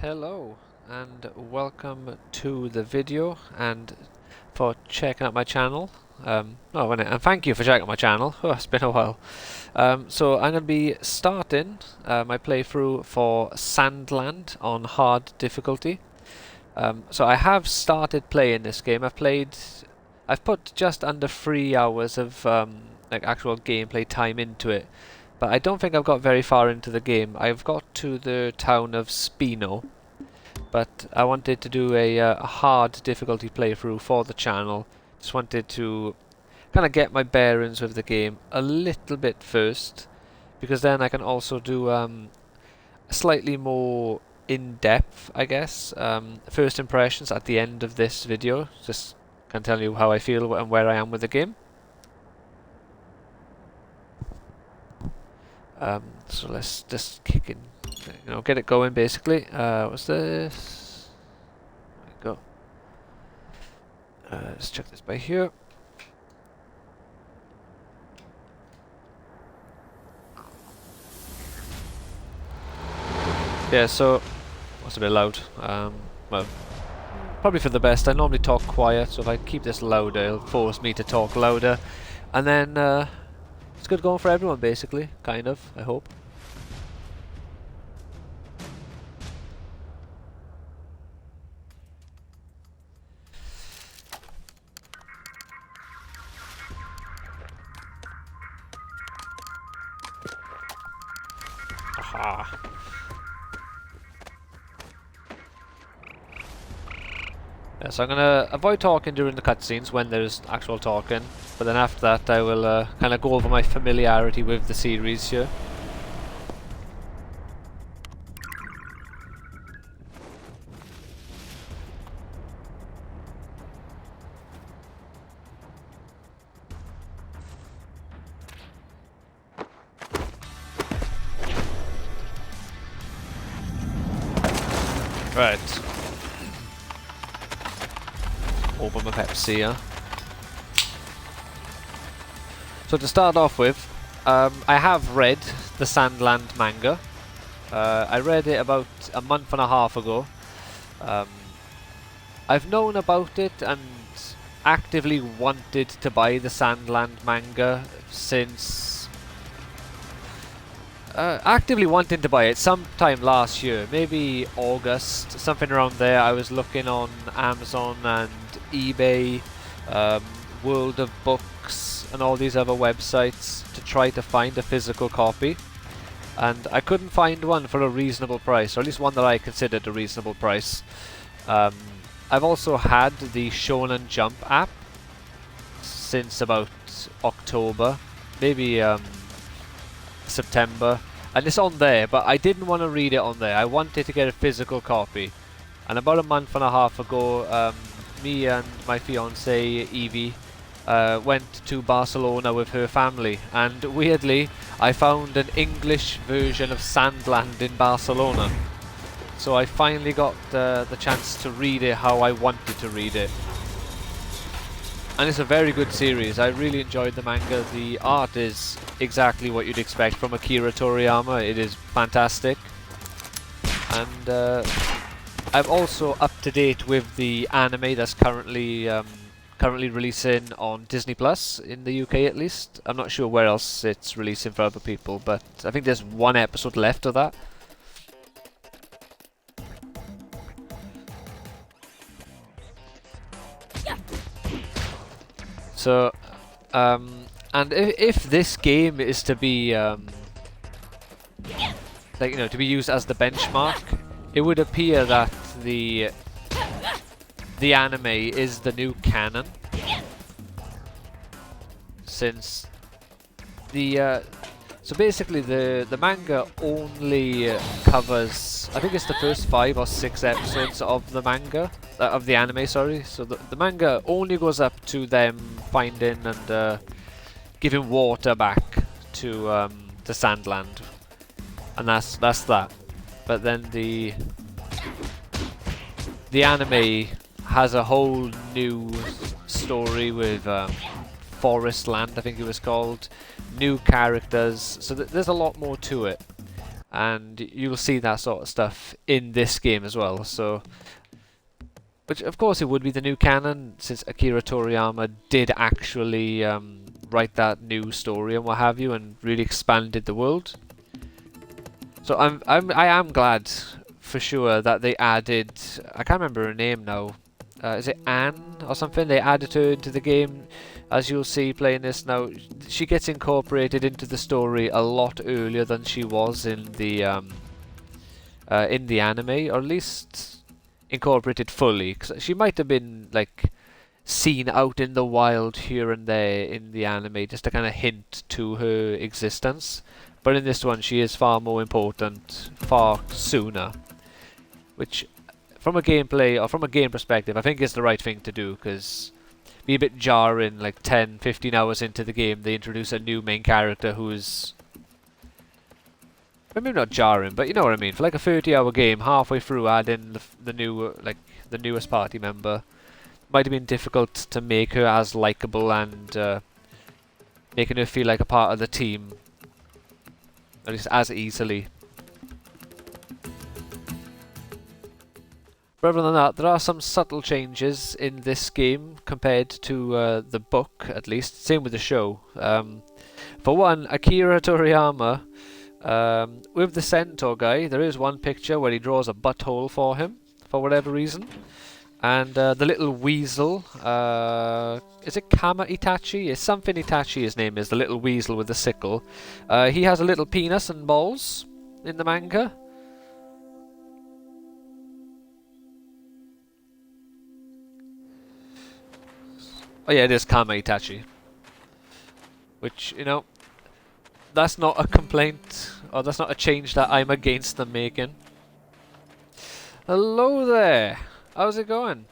Hello and welcome to the video and for checking out my channel. And thank you for checking out my channel. Oh, it's been a while. So I'm going to be starting my playthrough for Sandland on hard difficulty. So I have started playing this game. I've put just under 3 hours of like actual gameplay time into it. But I don't think I've got very far into the game. I've got to the town of Spino, but I wanted to do a hard difficulty playthrough for the channel. Just wanted to kind of get my bearings with the game a little bit first, because then I can also do slightly more in-depth, I guess, first impressions at the end of this video. Just can tell you how I feel and where I am with the game. So let's just kick in, get it going basically. What's this? There we go. Let's check this by here. Yeah, so what's a bit loud? Well, probably for the best. I normally talk quiet, so if I keep this louder, it'll force me to talk louder, and then it's good going for everyone, basically. Kind of, I hope. Aha. Yeah, so I'm gonna avoid talking during the cutscenes when there's actual talking, but then after that I will kind of go over my familiarity with the series here. Right. Open my Pepsi here. So to start off with, I have read the Sandland manga. I read it about a month and a half ago. I've known about it and actively wanted to buy the Sandland manga since... actively wanting to buy it sometime last year, maybe August, something around there. I was looking on Amazon and eBay, World of Books and all these other websites to try to find a physical copy, and I couldn't find one for a reasonable price, or at least one that I considered a reasonable price. I've also had the Shonen Jump app since about October, maybe September, and it's on there, but I didn't want to read it on there. I wanted to get a physical copy, and about a month and a half ago, me and my fiance Evie went to Barcelona with her family, and weirdly I found an English version of Sandland in Barcelona, so I finally got the chance to read it how I wanted to read it. And it's a very good series. I really enjoyed the manga. The art is exactly what you'd expect from Akira Toriyama. It is fantastic. And I'm also up to date with the anime that's currently releasing on Disney Plus in the UK, at least. I'm not sure where else it's releasing for other people, but I think there's one episode left of that. So, and if this game is to be, to be used as the benchmark, it would appear that the anime is the new canon, since the so basically the manga only covers, I think it's the first 5 or 6 episodes of the manga. Of the anime, sorry. So the manga only goes up to them finding and giving water back to Sandland, and that's that. But then the anime has a whole new story with Forest Land, I think it was called, new characters. So there's a lot more to it. and you'll see that sort of stuff in this game as well. So, which of course it would be the new canon, since Akira Toriyama did actually write that new story and what have you, and really expanded the world. So I am glad for sure that they added, I can't remember her name now. Is it Anne or something? They added her into the game. As you'll see playing this now, she gets incorporated into the story a lot earlier than she was in the anime, or at least incorporated fully. 'Cause she might have been like seen out in the wild here and there in the anime, just to kind of hint to her existence. But in this one, she is far more important, far sooner. Which, from a gameplay or from a game perspective, I think is the right thing to do, because be a bit jarring. Like 10, 15 hours into the game, they introduce a new main character who's, maybe not jarring, but you know what I mean. For like a 30-hour game, halfway through, add in the new, like the newest party member, might have been difficult to make her as likable and making her feel like a part of the team, at least as easily. But other than that, there are some subtle changes in this game compared to the book, at least. Same with the show. For one, Akira Toriyama, with the centaur guy, there is one picture where he draws a butthole for him, for whatever reason. And the little weasel, is it Kama Itachi? It's something Itachi, his name is, the little weasel with the sickle. He has a little penis and balls in the manga. Oh yeah, it is Kama Itachi. Which, you know, that's not a complaint, or that's not a change that I'm against them making. Hello there! How's it going?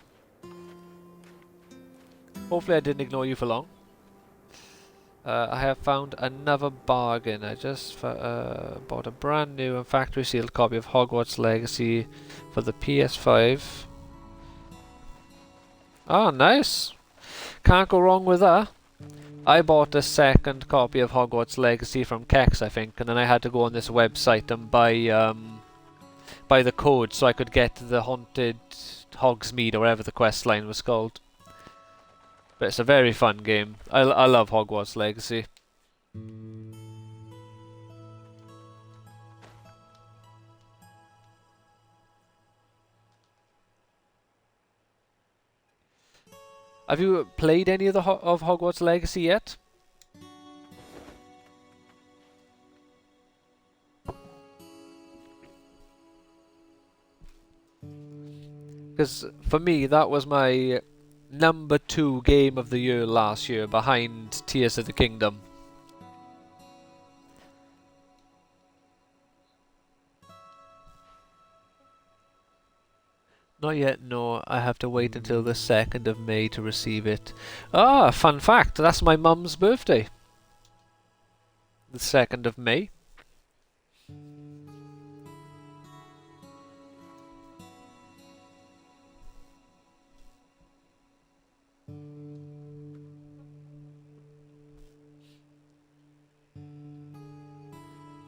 Hopefully I didn't ignore you for long. I have found another bargain. I just bought a brand new and factory sealed copy of Hogwarts Legacy for the PS5. Oh, nice! Can't go wrong with that. I bought a second copy of Hogwarts Legacy from Kex, I think, and then I had to go on this website and buy the code so I could get the Haunted Hogsmeade, or whatever the quest line was called. But it's a very fun game. I love Hogwarts Legacy. Have you played any of the of Hogwarts Legacy yet? Because for me, that was my number 2 game of the year last year, behind Tears of the Kingdom. Not yet, no. I have to wait until the 2nd of May to receive it. Ah, fun fact, that's my mum's birthday. The 2nd of May.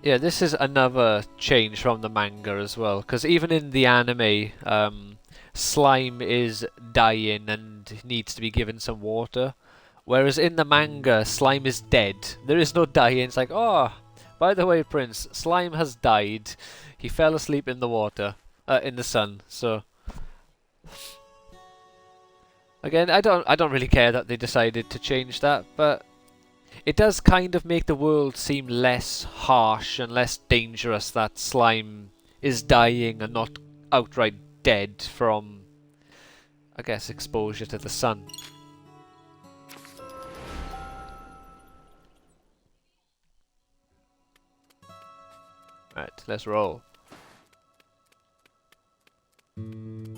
Yeah, this is another change from the manga as well, because even in the anime, Slime is dying and needs to be given some water, whereas in the manga, Slime is dead. There is no dying. It's like, oh, by the way, Prince, Slime has died. He fell asleep in the water, in the sun. So again, I don't really care that they decided to change that, but it does kind of make the world seem less harsh and less dangerous that Slime is dying and not outright dead from, I guess, exposure to the sun. Right, let's roll. We've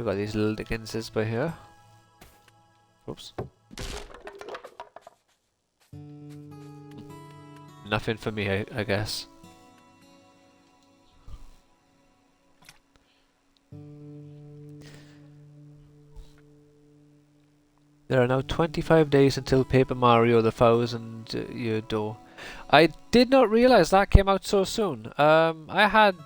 got these little Dickenses by here. Oops. Nothing for me, I guess. There are now 25 days until Paper Mario the 1000 Year Door. I did not realize that came out so soon. I had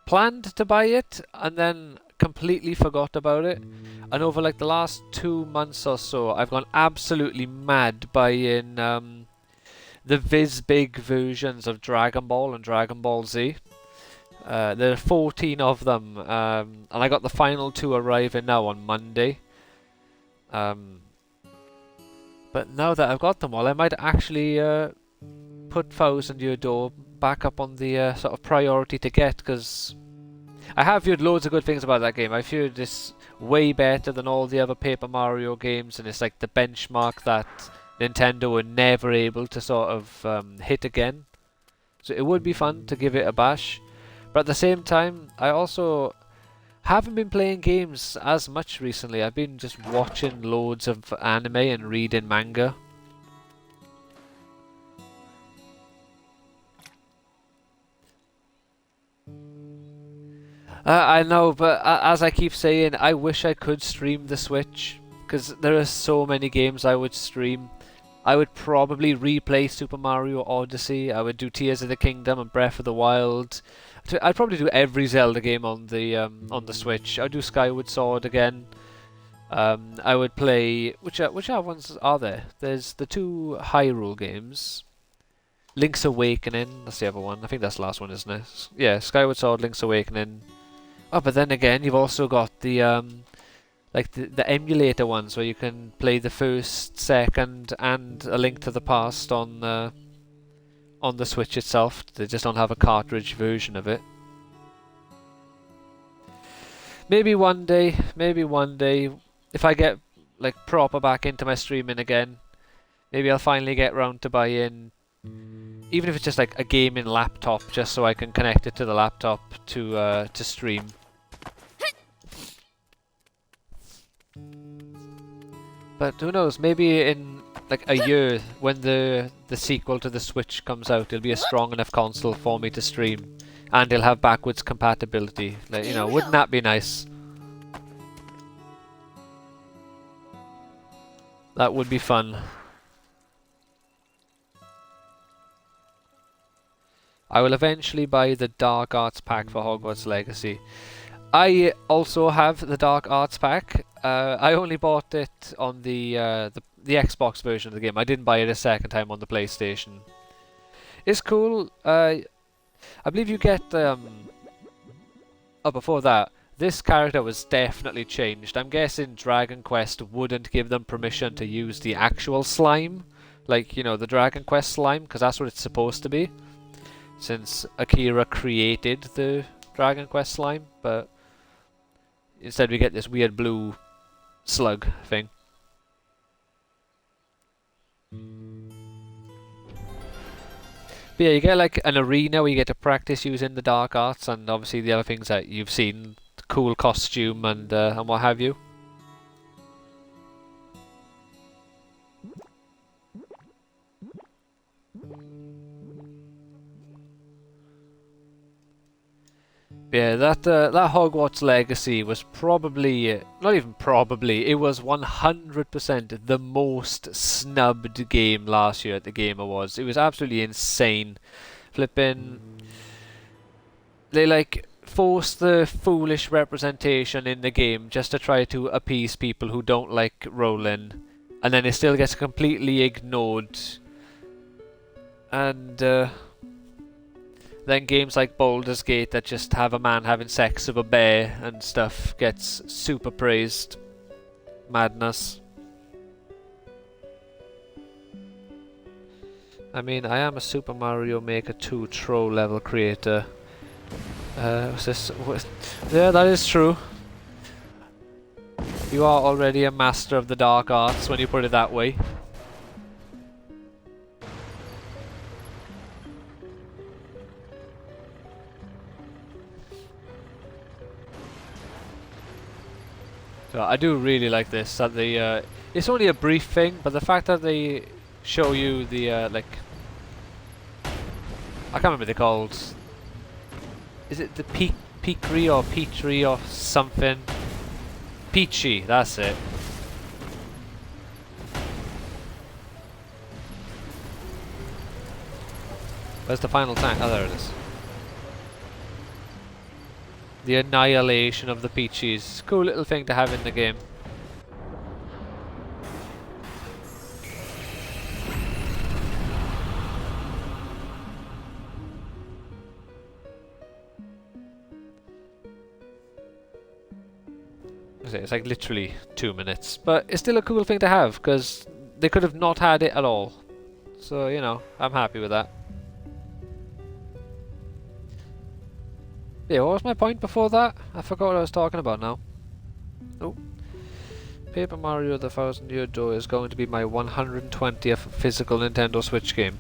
planned to buy it and then completely forgot about it. And over like the last 2 months or so, I've gone absolutely mad buying the Viz-Big versions of Dragon Ball and Dragon Ball Z. There are 14 of them, and I got the final 2 arriving now on Monday. But now that I've got them all, I might actually put Thousand Year Door back up on the sort of priority to get, because I have heard loads of good things about that game. I've heard it's way better than all the other Paper Mario games, and it's like the benchmark that Nintendo were never able to sort of hit again. So it would be fun to give it a bash. But at the same time, I also haven't been playing games as much recently. I've been just watching loads of anime and reading manga. I know, but as I keep saying, I wish I could stream the Switch, because there are so many games I would stream. I would probably replay Super Mario Odyssey. I would do Tears of the Kingdom and Breath of the Wild. I'd probably do every Zelda game on the Switch. I'd do Skyward Sword again. I would play which other ones are there? There's the 2 Hyrule games. Link's Awakening. That's the other one. I think that's the last one, isn't it? Yeah, Skyward Sword, Link's Awakening. Oh, but then again, you've also got the like the emulator ones where you can play the first, second, and A Link to the Past on the Switch itself. They just don't have a cartridge version of it. Maybe one day, if I get like proper back into my streaming again, maybe I'll finally get round to buying, even if it's just like a gaming laptop, just so I can connect it to the laptop to stream. But who knows, maybe in like a year, when the sequel to the Switch comes out, it'll be a strong enough console for me to stream, and it'll have backwards compatibility. Like, you know, wouldn't that be nice? That would be fun. I will eventually buy the Dark Arts pack for Hogwarts Legacy. I also have the Dark Arts pack. I only bought it on the Xbox version of the game. I didn't buy it a second time on the PlayStation. It's cool. I believe you get oh, before that, this character was definitely changed. I'm guessing Dragon Quest wouldn't give them permission to use the actual slime, like, you know, the Dragon Quest slime, because that's what it's supposed to be, since Akira created the Dragon Quest slime. But instead we get this weird blue slug thing. But yeah, you get like an arena where you get to practice using the dark arts, and obviously the other things that you've seen, cool costume and what have you. Yeah, that Hogwarts Legacy was probably, not even probably, it was 100% the most snubbed game last year at the Game Awards. It was absolutely insane. Flipping, they like forced the foolish representation in the game just to try to appease people who don't like rolling, and then it still gets completely ignored. And then games like Baldur's Gate that just have a man having sex with a bear and stuff gets super praised. Madness. I mean, I am a Super Mario Maker 2 troll level creator. What's this? Yeah, that is true. You are already a master of the dark arts when you put it that way. So I do really like this, that they, it's only a brief thing, but the fact that they show you the, like, I can't remember what they're called. Is it the Peakery or Peachry or something? Peachy, that's it. Where's the final tank? Oh, there it is. The annihilation of the Peaches. Cool little thing to have in the game. It's like literally 2 minutes, but it's still a cool thing to have because they could have not had it at all. So, you know, I'm happy with that. Yeah, what was my point before that? I forgot what I was talking about now. Oh. Paper Mario the Thousand Year Door is going to be my 120th physical Nintendo Switch game.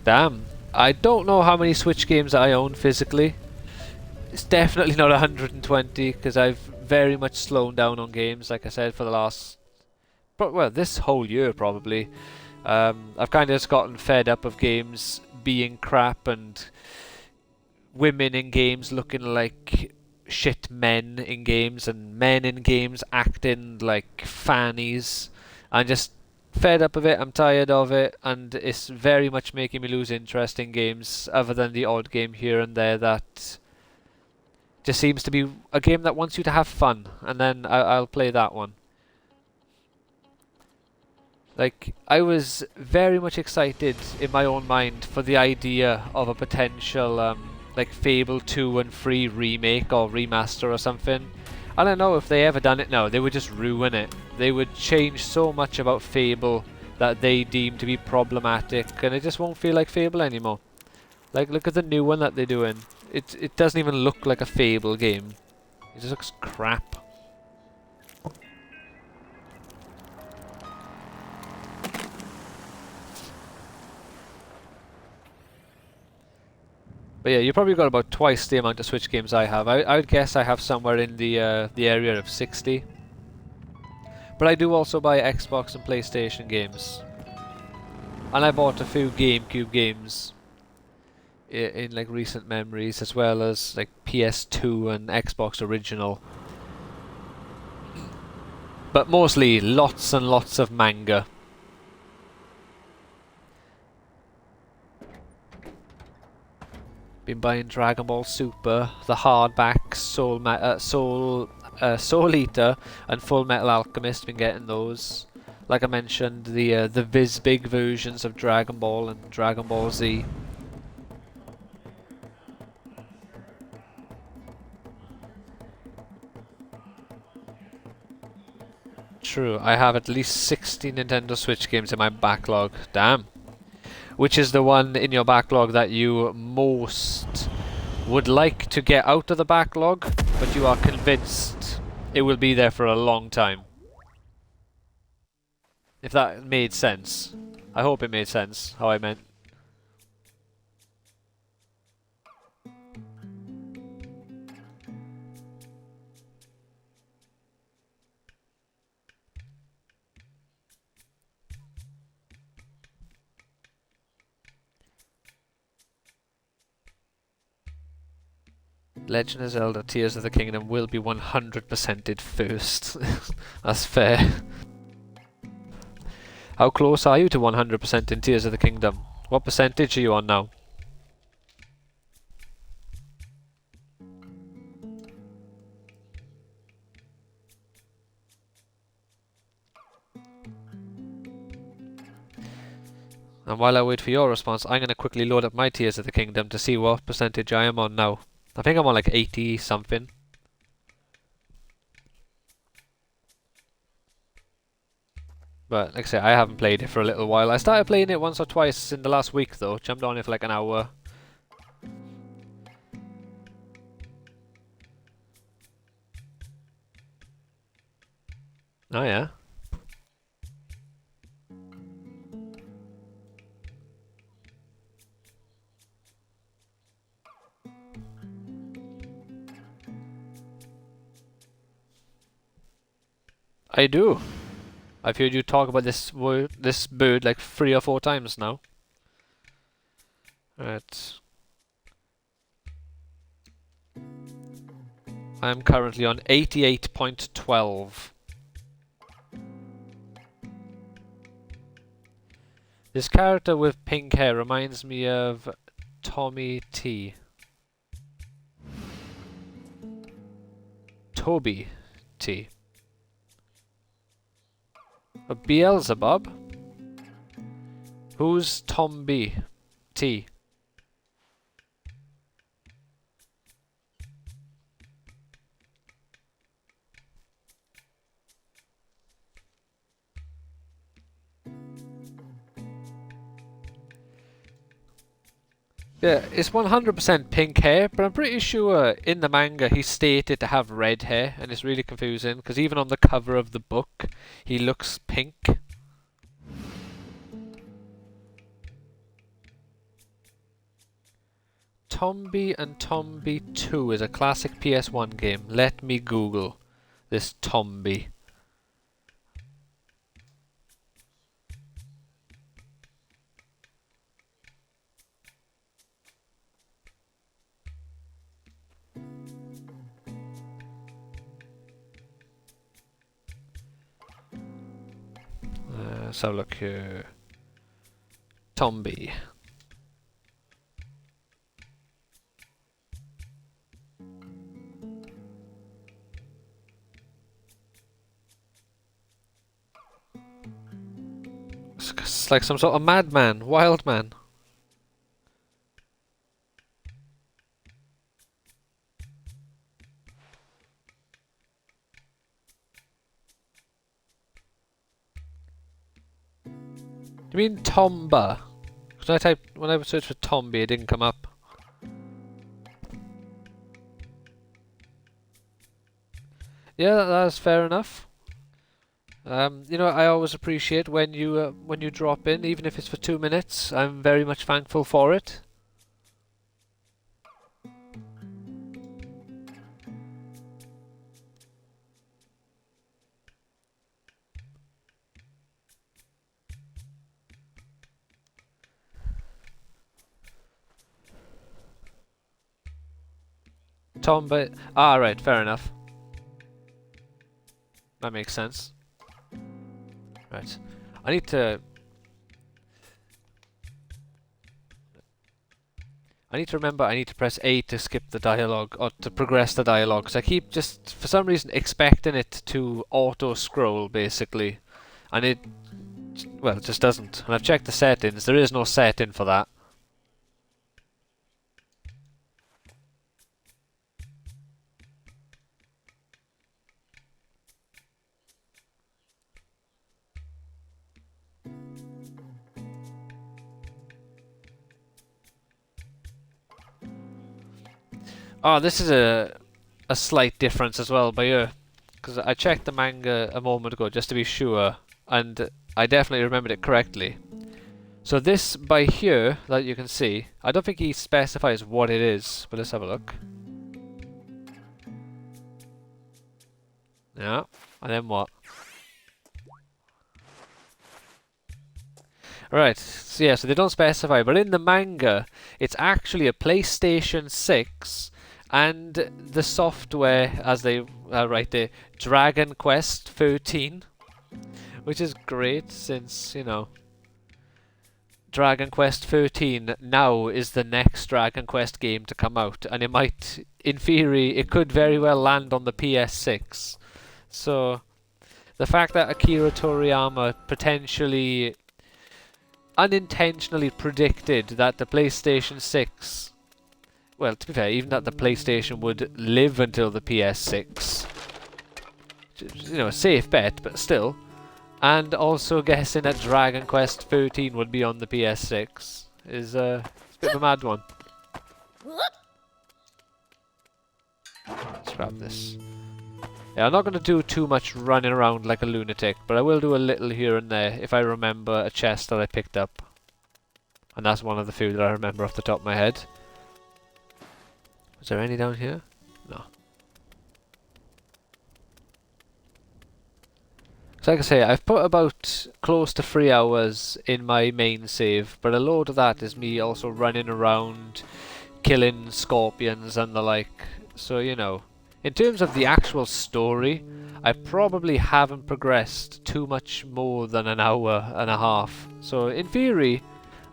Damn. I don't know how many Switch games I own physically. It's definitely not 120 because I've very much slowed down on games, like I said, for the last... well, this whole year probably. I've kind of just gotten fed up of games being crap and women in games looking like shit men in games and men in games acting like fannies. I'm just fed up of it, I'm tired of it, and it's very much making me lose interest in games other than the odd game here and there that just seems to be a game that wants you to have fun, and then I'll play that one. Like, I was very much excited in my own mind for the idea of a potential like Fable 2 and 3 remake or remaster or something. I don't know if they ever done it now, they would just ruin it. They would change so much about Fable that they deem to be problematic, and it just won't feel like Fable anymore. Like, look at the new one that they're doing. It doesn't even look like a Fable game. It just looks crap. But yeah, you probably got about twice the amount of Switch games I have. I would guess I have somewhere in the area of 60. But I do also buy Xbox and PlayStation games. And I bought a few GameCube games in like recent memories, as well as like PS2 and Xbox original. But mostly lots and lots of manga. Been buying Dragon Ball Super, the hardback, Soul Eater, and Full Metal Alchemist. Been getting those. Like I mentioned, the Viz-Big versions of Dragon Ball and Dragon Ball Z. True, I have at least 60 Nintendo Switch games in my backlog. Damn. Which is the one in your backlog that you most would like to get out of the backlog, but you are convinced it will be there for a long time? If that made sense. I hope it made sense, how I meant. Legend of Zelda Tears of the Kingdom will be 100%ed first. That's fair. How close are you to 100% in Tears of the Kingdom? What percentage are you on now? And while I wait for your response, I'm going to quickly load up my Tears of the Kingdom to see what percentage I am on now. I think I'm on like 80 something. But like I say, I haven't played it for a little while. I started playing it once or twice in the last week though. Jumped on it for like an hour. Oh yeah. I do. I've heard you talk about this bird like 3 or 4 times now. Right. I'm currently on 88.12. This character with pink hair reminds me of Tommy T. Toby T. Beelzebub? Who's Tom B? T? Yeah, it's 100% pink hair, but I'm pretty sure in the manga he's stated to have red hair, and it's really confusing, because even on the cover of the book, he looks pink. Tomby and Tomby 2 is a classic PS1 game. Let me Google this Tomby. Let's have a look here. Tomby. It's like some sort of madman, wild man. You mean Tomba? Because when I searched for Tomby, it didn't come up. Yeah, that's fair enough. You know, I always appreciate when you drop in, even if it's for 2 minutes. I'm very much thankful for it. Tomba. Ah, right, fair enough. That makes sense. Right. I need to remember I need to press A to skip the dialogue, or to progress the dialogue, because I keep just, for some reason, expecting it to auto-scroll, basically. And it, well, it just doesn't. And I've checked the settings, there is no setting for that. Oh, this is a slight difference as well by you, because I checked the manga a moment ago just to be sure, and I definitely remembered it correctly. So this by here that you can see, I don't think he specifies what it is, but let's have a look. Yeah, and then what? Right, so yeah, so they don't specify, but in the manga, it's actually a PlayStation 6, and the software, as they write there, Dragon Quest 13, which is great since, you know, Dragon Quest 13 now is the next Dragon Quest game to come out, and it might, in theory, it could very well land on the PS6. So, the fact that Akira Toriyama potentially unintentionally predicted that the PlayStation 6, well, to be fair, even that the PlayStation would live until the PS6, you know, a safe bet, but still, and also guessing that Dragon Quest 13 would be on the PS6 is a bit of a mad one. Let's grab this. Yeah, I'm not going to do too much running around like a lunatic, but I will do a little here and there if I remember a chest that I picked up. And that's one of the few that I remember off the top of my head. Is there any down here? No. So like I say, I've put about close to 3 hours in my main save, but a load of that is me also running around, killing scorpions and the like. So, you know, in terms of the actual story, I probably haven't progressed too much more than an hour and a half. So in theory,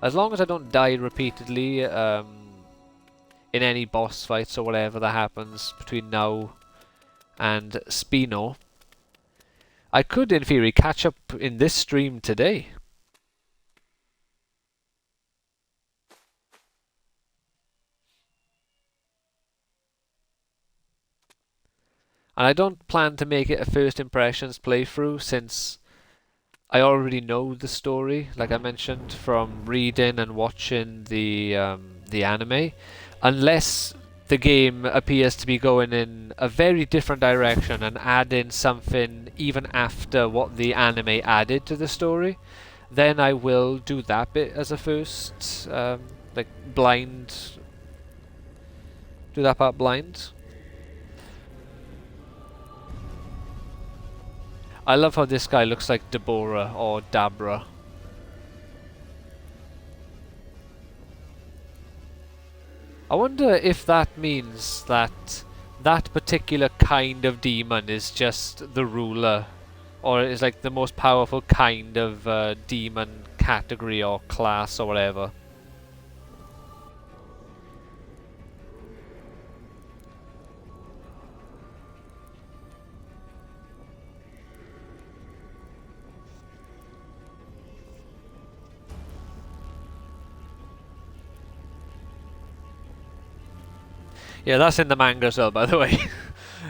as long as I don't die repeatedly, in any boss fights or whatever that happens between now and Spino. I could, in theory, catch up in this stream today. And I don't plan to make it a first impressions playthrough, since I already know the story, like I mentioned, from reading and watching the anime. Unless the game appears to be going in a very different direction and adding something even after what the anime added to the story, then I will do that bit as a first, like blind, do that part blind. I love how this guy looks like Deborah or Dabra. I wonder if that means that that particular kind of demon is just the ruler, or is like the most powerful kind of demon category or class or whatever. Yeah, that's in the manga as well, by the way.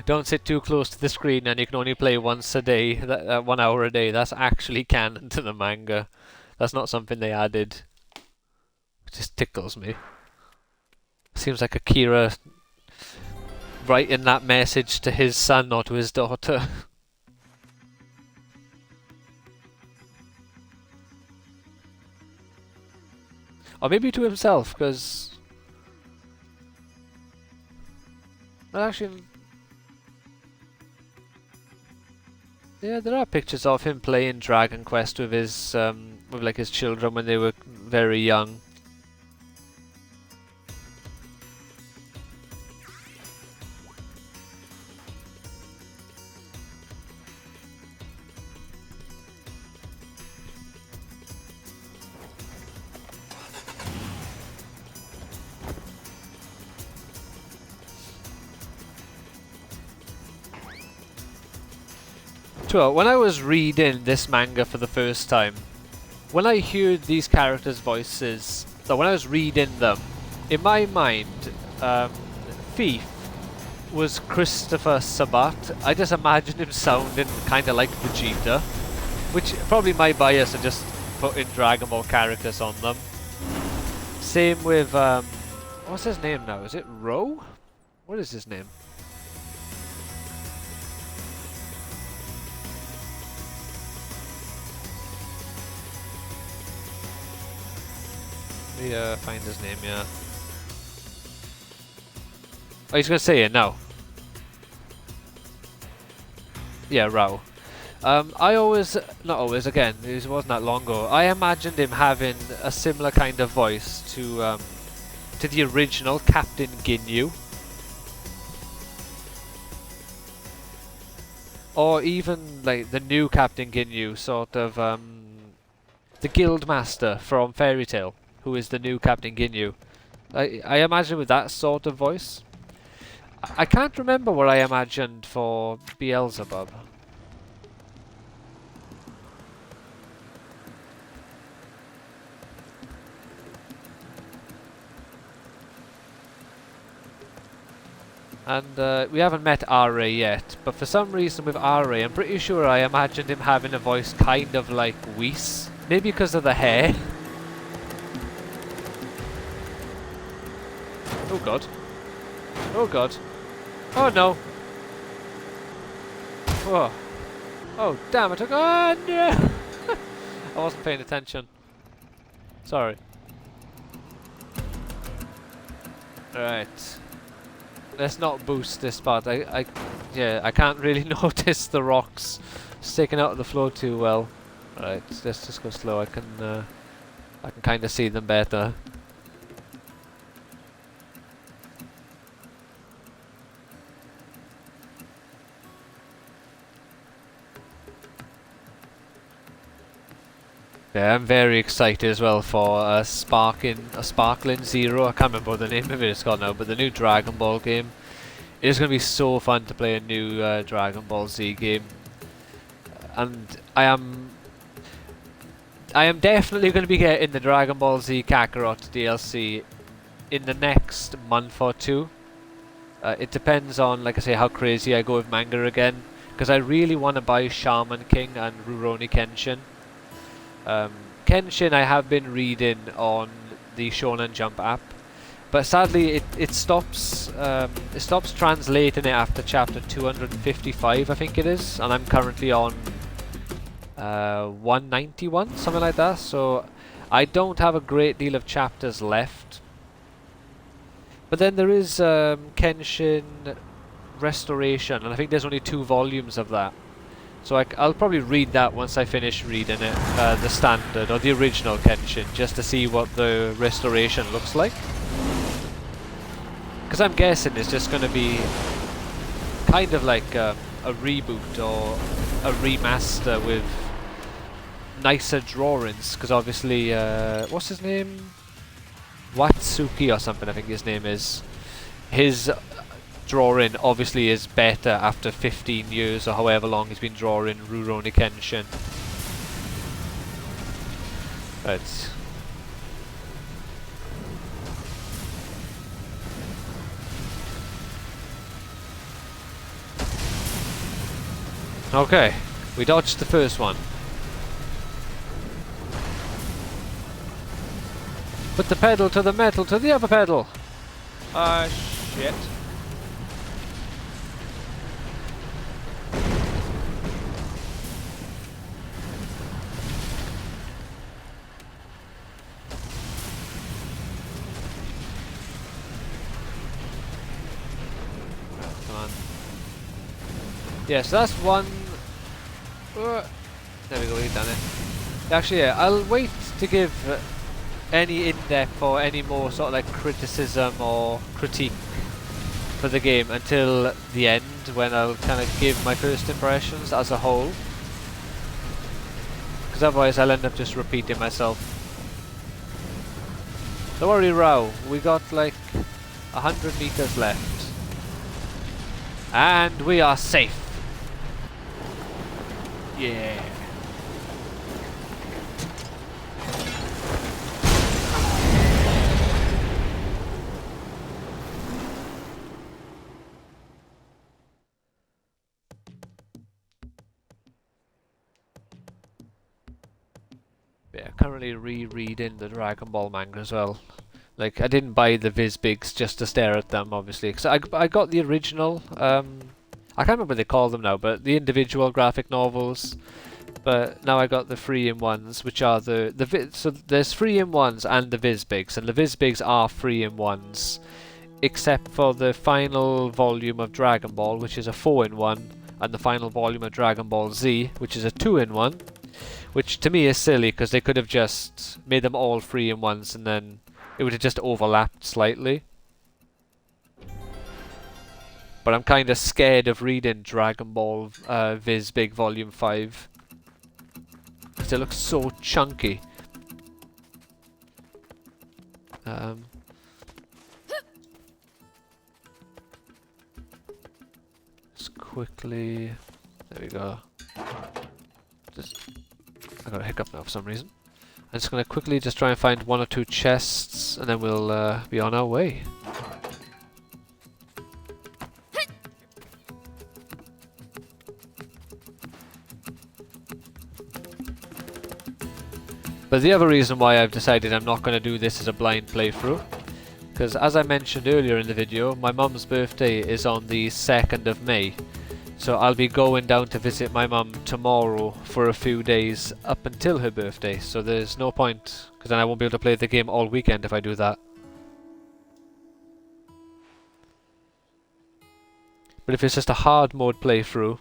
Don't sit too close to the screen and you can only play once a day, 1 hour a day. That's actually canon to the manga. That's not something they added. It just tickles me. Seems like Akira writing that message to his son or to his daughter. Or maybe to himself, because... actually... yeah, there are pictures of him playing Dragon Quest with his, with like his children when they were very young. So, when I was reading this manga for the first time, when I heard these characters' voices, so when I was reading them, in my mind, Thief was Christopher Sabat. I just imagined him sounding kind of like Vegeta, which probably my bias of just putting Dragon Ball characters on them. Same with, what's his name now? Is it Ro? What is his name? Let me find his name, yeah. Oh, he's gonna say it now. Yeah, Rao. I always, not always, again, it wasn't that long ago, I imagined him having a similar kind of voice to the original Captain Ginyu. Or even, like, the new Captain Ginyu, sort of, the Guildmaster from Fairy Tail, who is the new Captain Ginyu. I imagine with that sort of voice. I can't remember what I imagined for Beelzebub. And we haven't met R.I.P yet, but for some reason with R.I.P, I'm pretty sure I imagined him having a voice kind of like Whis. Maybe because of the hair. Oh god. Oh god. Oh no. Oh. Oh damn, I took... oh no! I wasn't paying attention. Sorry. Alright. Let's not boost this part. Yeah, I can't really notice the rocks sticking out of the floor too well. Alright, let's just go slow. I can kind of see them better. Yeah, I'm very excited as well for a Sparkling Zero. I can't remember what the name of it is called now, but the new Dragon Ball game. It is going to be so fun to play a new Dragon Ball Z game, and I am definitely going to be getting the Dragon Ball Z Kakarot DLC in the next month or two. It depends on, like I say, how crazy I go with manga again, because I really want to buy Shaman King and Rurouni Kenshin. Kenshin I have been reading on the Shonen Jump app, but sadly it stops translating it after chapter 255, I think it is, and I'm currently on 191, something like that, so I don't have a great deal of chapters left. But then there is Kenshin Restoration, and I think there's only 2 volumes of that. So I'll probably read that once I finish reading it, the standard or the original Kenshin, just to see what the restoration looks like. Because I'm guessing it's just going to be kind of like a reboot or a remaster with nicer drawings. Because obviously, what's his name? Watsuki or something, I think his name is. His drawing obviously is better after 15 years or however long he's been drawing Rurouni Kenshin. Right. Okay, we dodged the first one. Put the pedal to the metal to the other pedal. Ah, shit. Come on. Yes, that's one. There we go, we've done it. Actually, yeah, I'll wait to give any in-depth or any more sort of like criticism or critique for the game until the end, when I'll kind of give my first impressions as a whole. Because otherwise I'll end up just repeating myself. Don't worry, Rao, we got like 100 meters left. And we are safe. Yeah. Yeah, currently rereading the Dragon Ball manga as well. Like, I didn't buy the Vizbigs just to stare at them, obviously, because I got the original, I can't remember what they call them now, but the individual graphic novels. But now I got the 3-in-1s, which are so there's 3-in-1s and the Vizbigs, and the Vizbigs are 3-in-1s, except for the final volume of Dragon Ball, which is a 4-in-1, and the final volume of Dragon Ball Z, which is a 2-in-1. Which to me is silly, because they could have just made them all 3-in-1s and then it would have just overlapped slightly. But I'm kind of scared of reading Dragon Ball Vizbig Volume 5. Because it looks so chunky. Just quickly... There we go. I got a hiccup now for some reason. I'm just going to quickly just try and find 1 or 2 chests, and then we'll be on our way. But the other reason why I've decided I'm not going to do this as a blind playthrough, because as I mentioned earlier in the video, my mum's birthday is on the 2nd of May. So I'll be going down to visit my mum tomorrow for a few days up until her birthday. So there's no point, because then I won't be able to play the game all weekend if I do that. But if it's just a hard mode playthrough,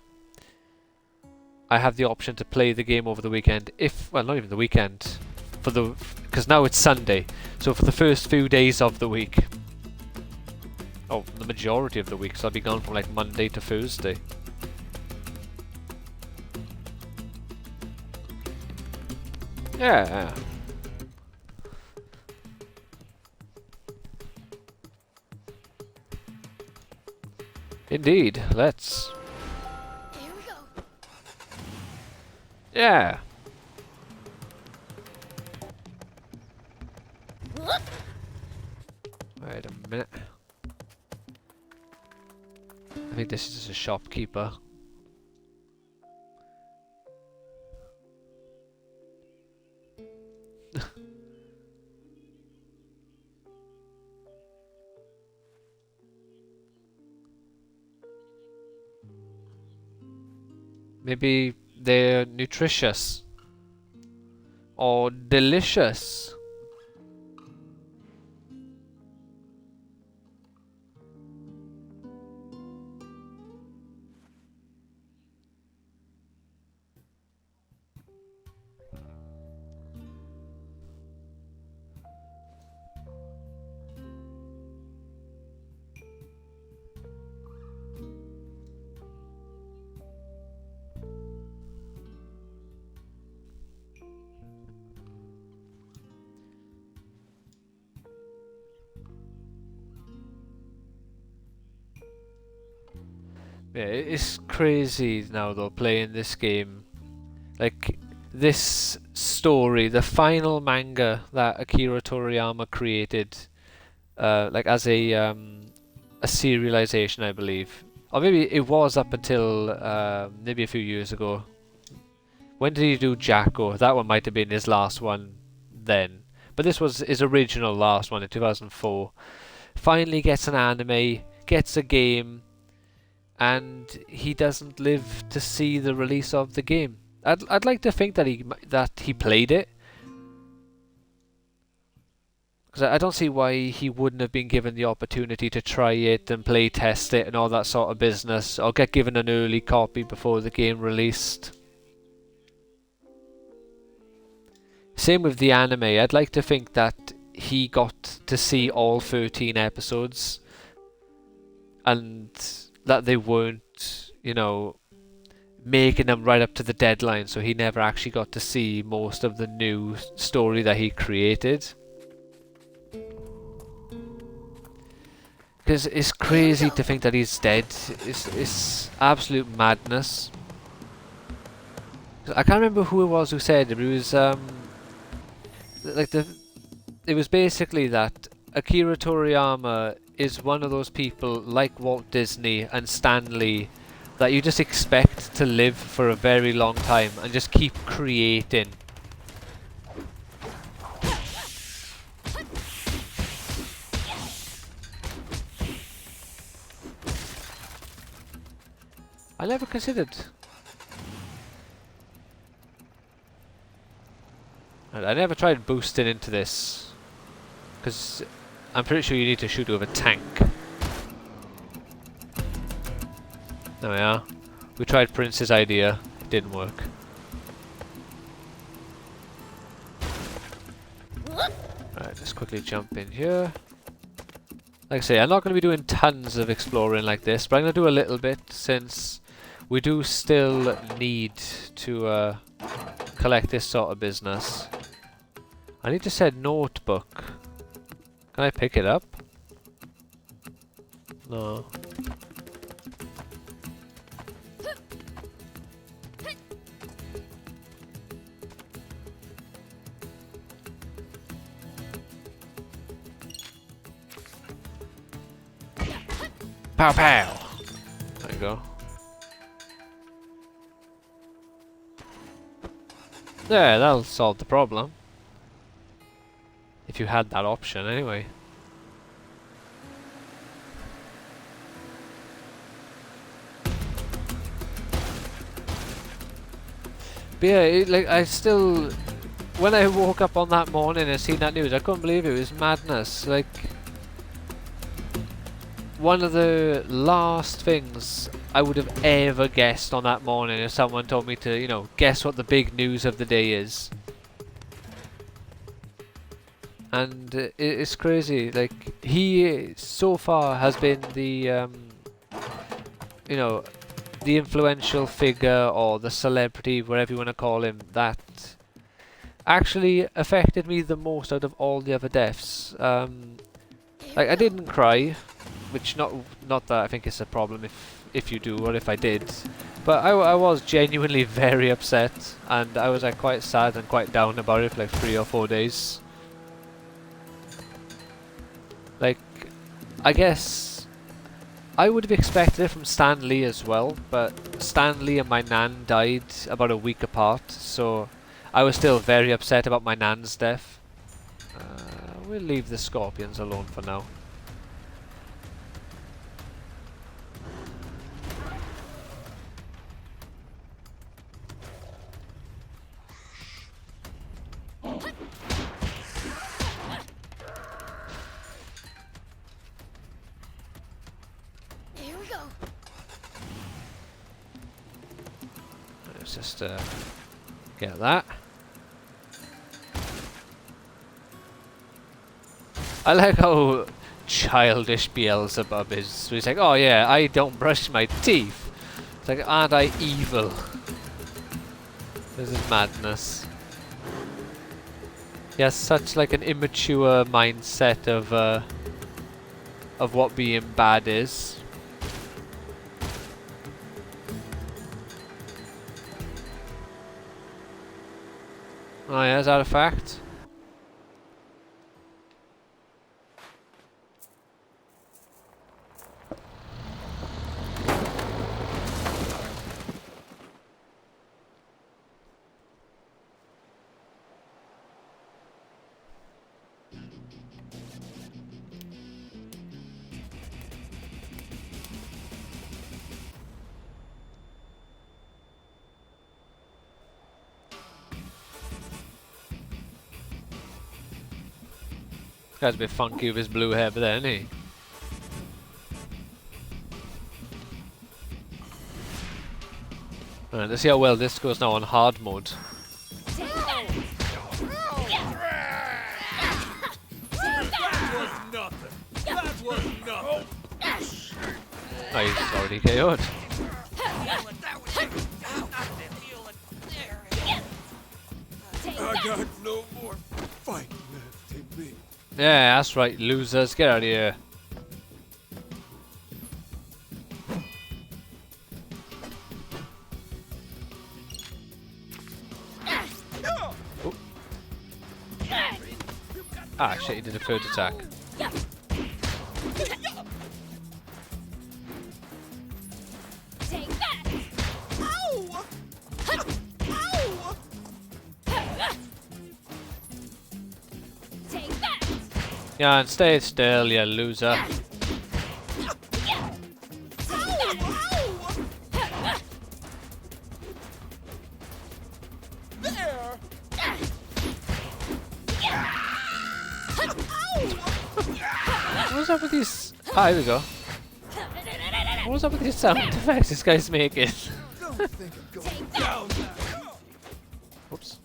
I have the option to play the game over the weekend. Well, not even the weekend, because now it's Sunday. So for the first few days of the week. Oh, the majority of the week, so I'll be gone from like Monday to Thursday. Yeah. Indeed. Let's. Here we go. Yeah. Wait a minute. I think this is a shopkeeper. Maybe they're nutritious or delicious. Yeah, it's crazy now though playing this game. Like this story, the final manga that Akira Toriyama created, like as a serialization, I believe, or maybe it was up until maybe a few years ago. When did he do Jacko? That one might have been his last one then, but this was his original last one in 2004. Finally gets an anime, gets a game, and he doesn't live to see the release of the game. I'd like to think that he played it, because I don't see why he wouldn't have been given the opportunity to try it and play test it and all that sort of business, or get given an early copy before the game released. Same with the anime. I'd like to think that he got to see all 13 episodes, and that they weren't, you know, making them right up to the deadline, so he never actually got to see most of the new story that he created. Because it's crazy to think that he's dead. It's absolute madness. I can't remember who it was who said it, but it was it was basically that Akira Toriyama is one of those people like Walt Disney and Stan Lee that you just expect to live for a very long time and just keep creating. I never considered. I never tried boosting into this, because I'm pretty sure you need to shoot with a tank. There we are. We tried Prince's idea, it didn't work. Right, let's quickly jump in here. Like I say, I'm not going to be doing tons of exploring like this, but I'm going to do a little bit since we do still need to collect this sort of business. I need to set notebook. Can I pick it up? No. Pow pow! There you go. There, that'll solve the problem. If you had that option, anyway. But yeah, like I still, when I woke up on that morning and seen that news, I couldn't believe it. It was madness. Like, one of the last things I would have ever guessed on that morning if someone told me to, you know, guess what the big news of the day is. And it's crazy. Like, he so far has been the, you know, the influential figure or the celebrity, whatever you want to call him, that actually affected me the most out of all the other deaths. Like I didn't cry, which not that I think it's a problem if you do or if I did, but I was genuinely very upset, and I was like quite sad and quite down about it for like 3 or 4 days. Like, I guess I would have expected it from Stan Lee as well, but Stan Lee and my nan died about a week apart, so I was still very upset about my nan's death. We'll leave the scorpions alone for now. Here we go. Let's just get that. I like how childish Beelzebub is. So he's like, oh yeah, I don't brush my teeth. It's like, aren't I evil? This is madness. He has such like an immature mindset of what being bad is. Oh yeah, is that a fact? This guy's a bit funky with his blue hair, but then, isn't he? Alright, let's see how well this goes now on hard mode. Oh, he's already KO'd. I got no more fight left in me. Yeah, that's right, losers. Get out of here. Oh. Ah, shit, he did a third attack. Take that. Ow! Ow! Take that. Yeah, and stay still, you loser. What's up with these? Ah, here we go. What's up with these sound effects this guy's making? Don't think I'm going down now. Oops.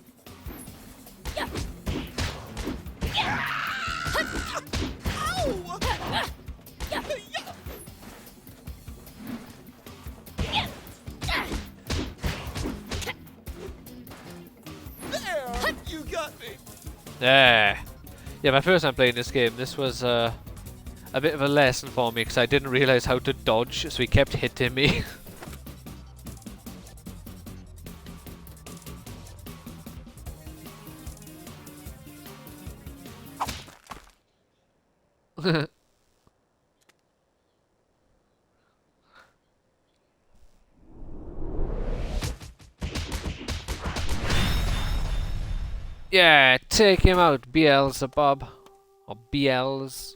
There! You got me! There. Yeah, my first time playing this game, this was a bit of a lesson for me because I didn't realize how to dodge, so he kept hitting me. Yeah, take him out, Beelzebub. Or Beelz.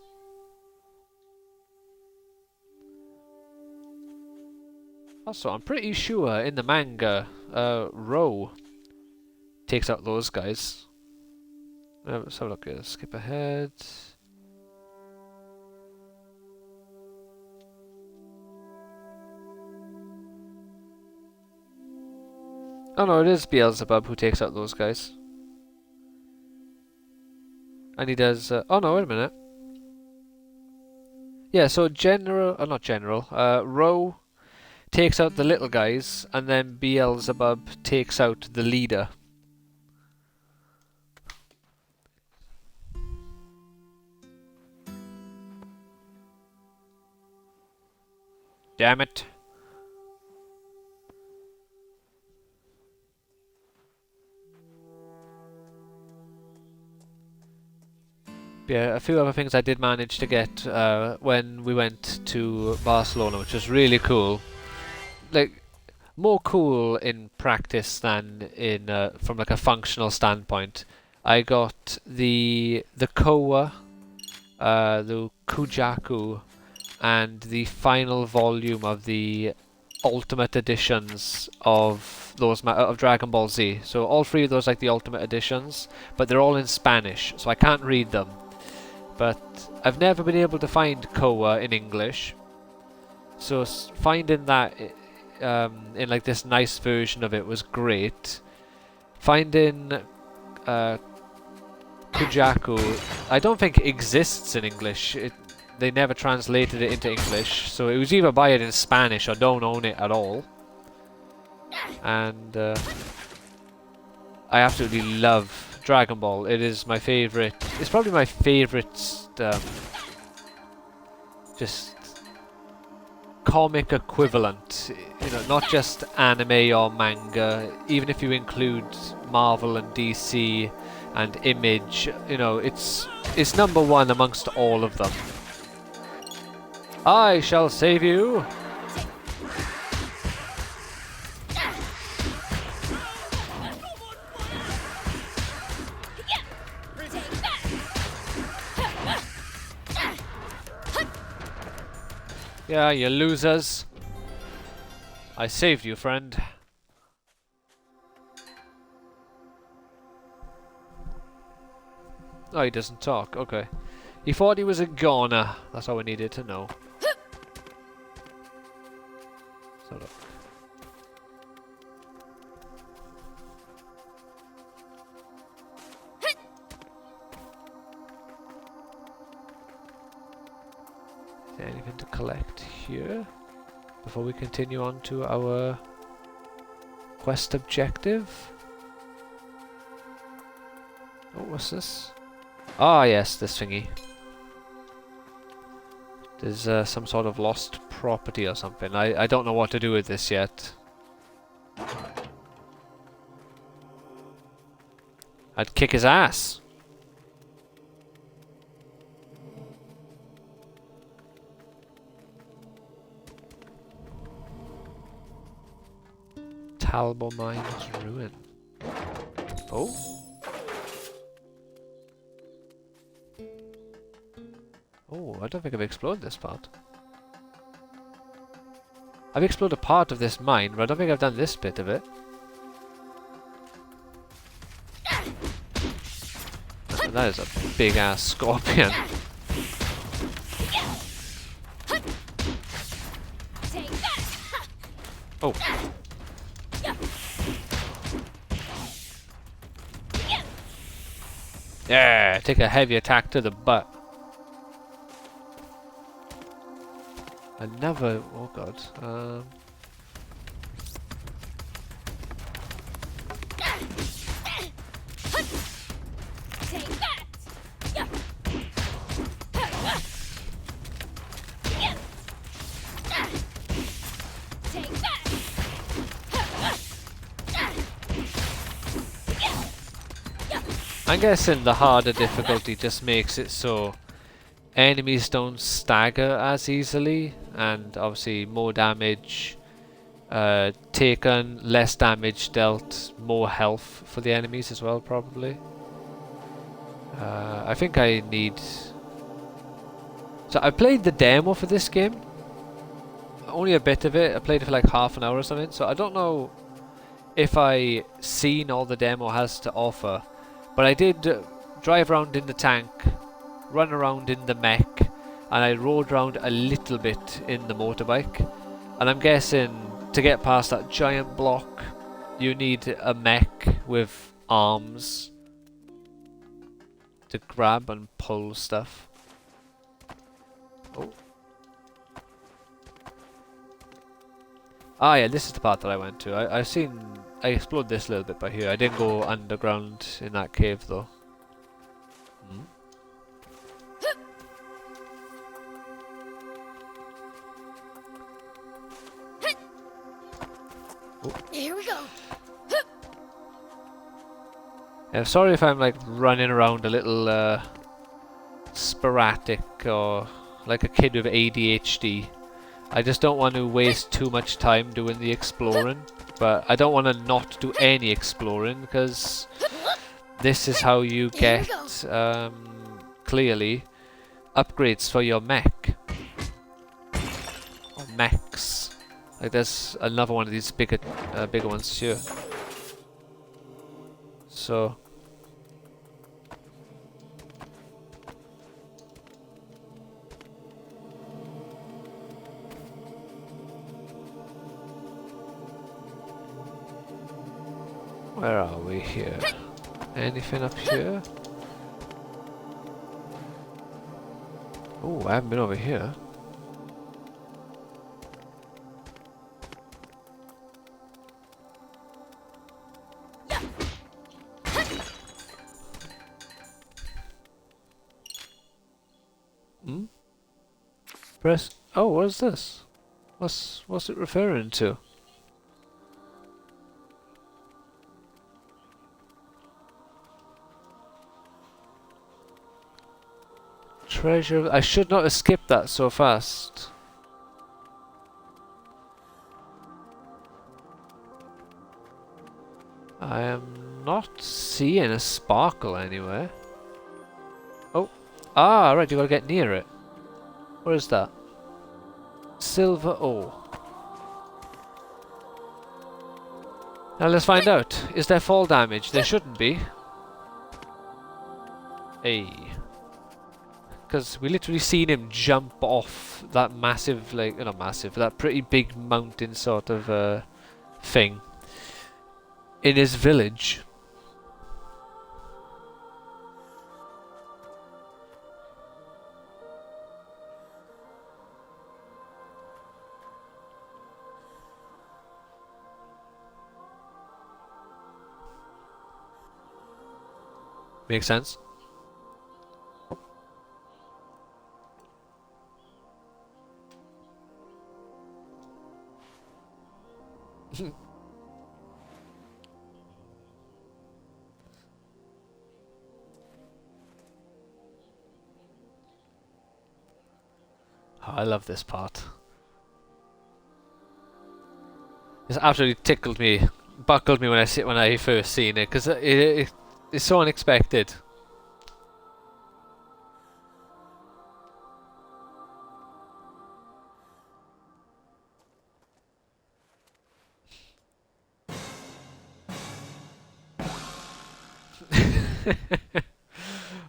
Also, I'm pretty sure in the manga, Ro takes out those guys. Let's have a look here. Skip ahead. Oh no, it is Beelzebub who takes out those guys. And he does... oh no, wait a minute. Yeah, so not General, Ro takes out the little guys, and then Beelzebub takes out the leader. Damn it. Yeah, a few other things I did manage to get when we went to Barcelona, which was really cool. Like, more cool in practice than in from like a functional standpoint. I got the Koa, the Kujaku, and the final volume of the ultimate editions of those of Dragon Ball Z. So all three of those like the ultimate editions, but they're all in Spanish, so I can't read them. But I've never been able to find Koa in English, so finding that in like this nice version of it was great. Finding Kujaku, I don't think exists in English. They never translated it into English, so it was either buy it in Spanish or don't own it at all. And I absolutely love Dragon Ball. It is my favorite. It's probably my favorite just comic equivalent. You know, not just anime or manga. Even if you include Marvel and DC and Image, you know, it's number one amongst all of them. I shall save you. Yeah, you losers. I saved you, friend. Oh, he doesn't talk. Okay. He thought he was a goner. That's all we needed to know. So look. Is there anything to collect here before we continue on to our quest objective? Oh, what's this? Ah, yes, this thingy. There's some sort of lost property or something. I don't know what to do with this yet. I'd kick his ass. Talbot Mines ruin. Oh. Oh, I don't think I've explored this part. I've explored a part of this mine, but I don't think I've done this bit of it. And that is a big ass scorpion. Oh. Yeah, take a heavy attack to the butt. Another, oh god. I'm guessing the harder difficulty just makes it so enemies don't stagger as easily, and obviously more damage taken, less damage dealt, more health for the enemies as well, probably. I think I need... So I played the demo for this game. Only a bit of it. I played it for like half an hour or something, so I don't know if I seen all the demo has to offer. But I did drive around in the tank, run around in the mech, and I rode around a little bit in the motorbike. And I'm guessing to get past that giant block, you need a mech with arms to grab and pull stuff. Oh. Ah yeah, this is the part that I went to. I explored this a little bit by here. I didn't go underground in that cave though. Hmm. Here we go. Yeah, sorry if I'm like running around a little sporadic or like a kid with ADHD. I just don't want to waste too much time doing the exploring, but I don't want to not do any exploring because this is how you get clearly upgrades for your mech or mechs. Like there's another one of these bigger ones here. So where are we here? Anything up here? Oh, I haven't been over here. Hmm? Press. Oh, what is this? What's it referring to? Treasure. I should not have skipped that so fast. I am not seeing a sparkle anywhere. Oh. Ah, right, you gotta get near it. Where is that? Silver ore. Now let's find out. Is there fall damage? There shouldn't be. Hey. Because we literally seen him jump off that massive, like, not massive, that pretty big mountain sort of thing in his village. Makes sense. Oh, I love this part. It's absolutely tickled me, buckled me when I first seen it, because it's so unexpected.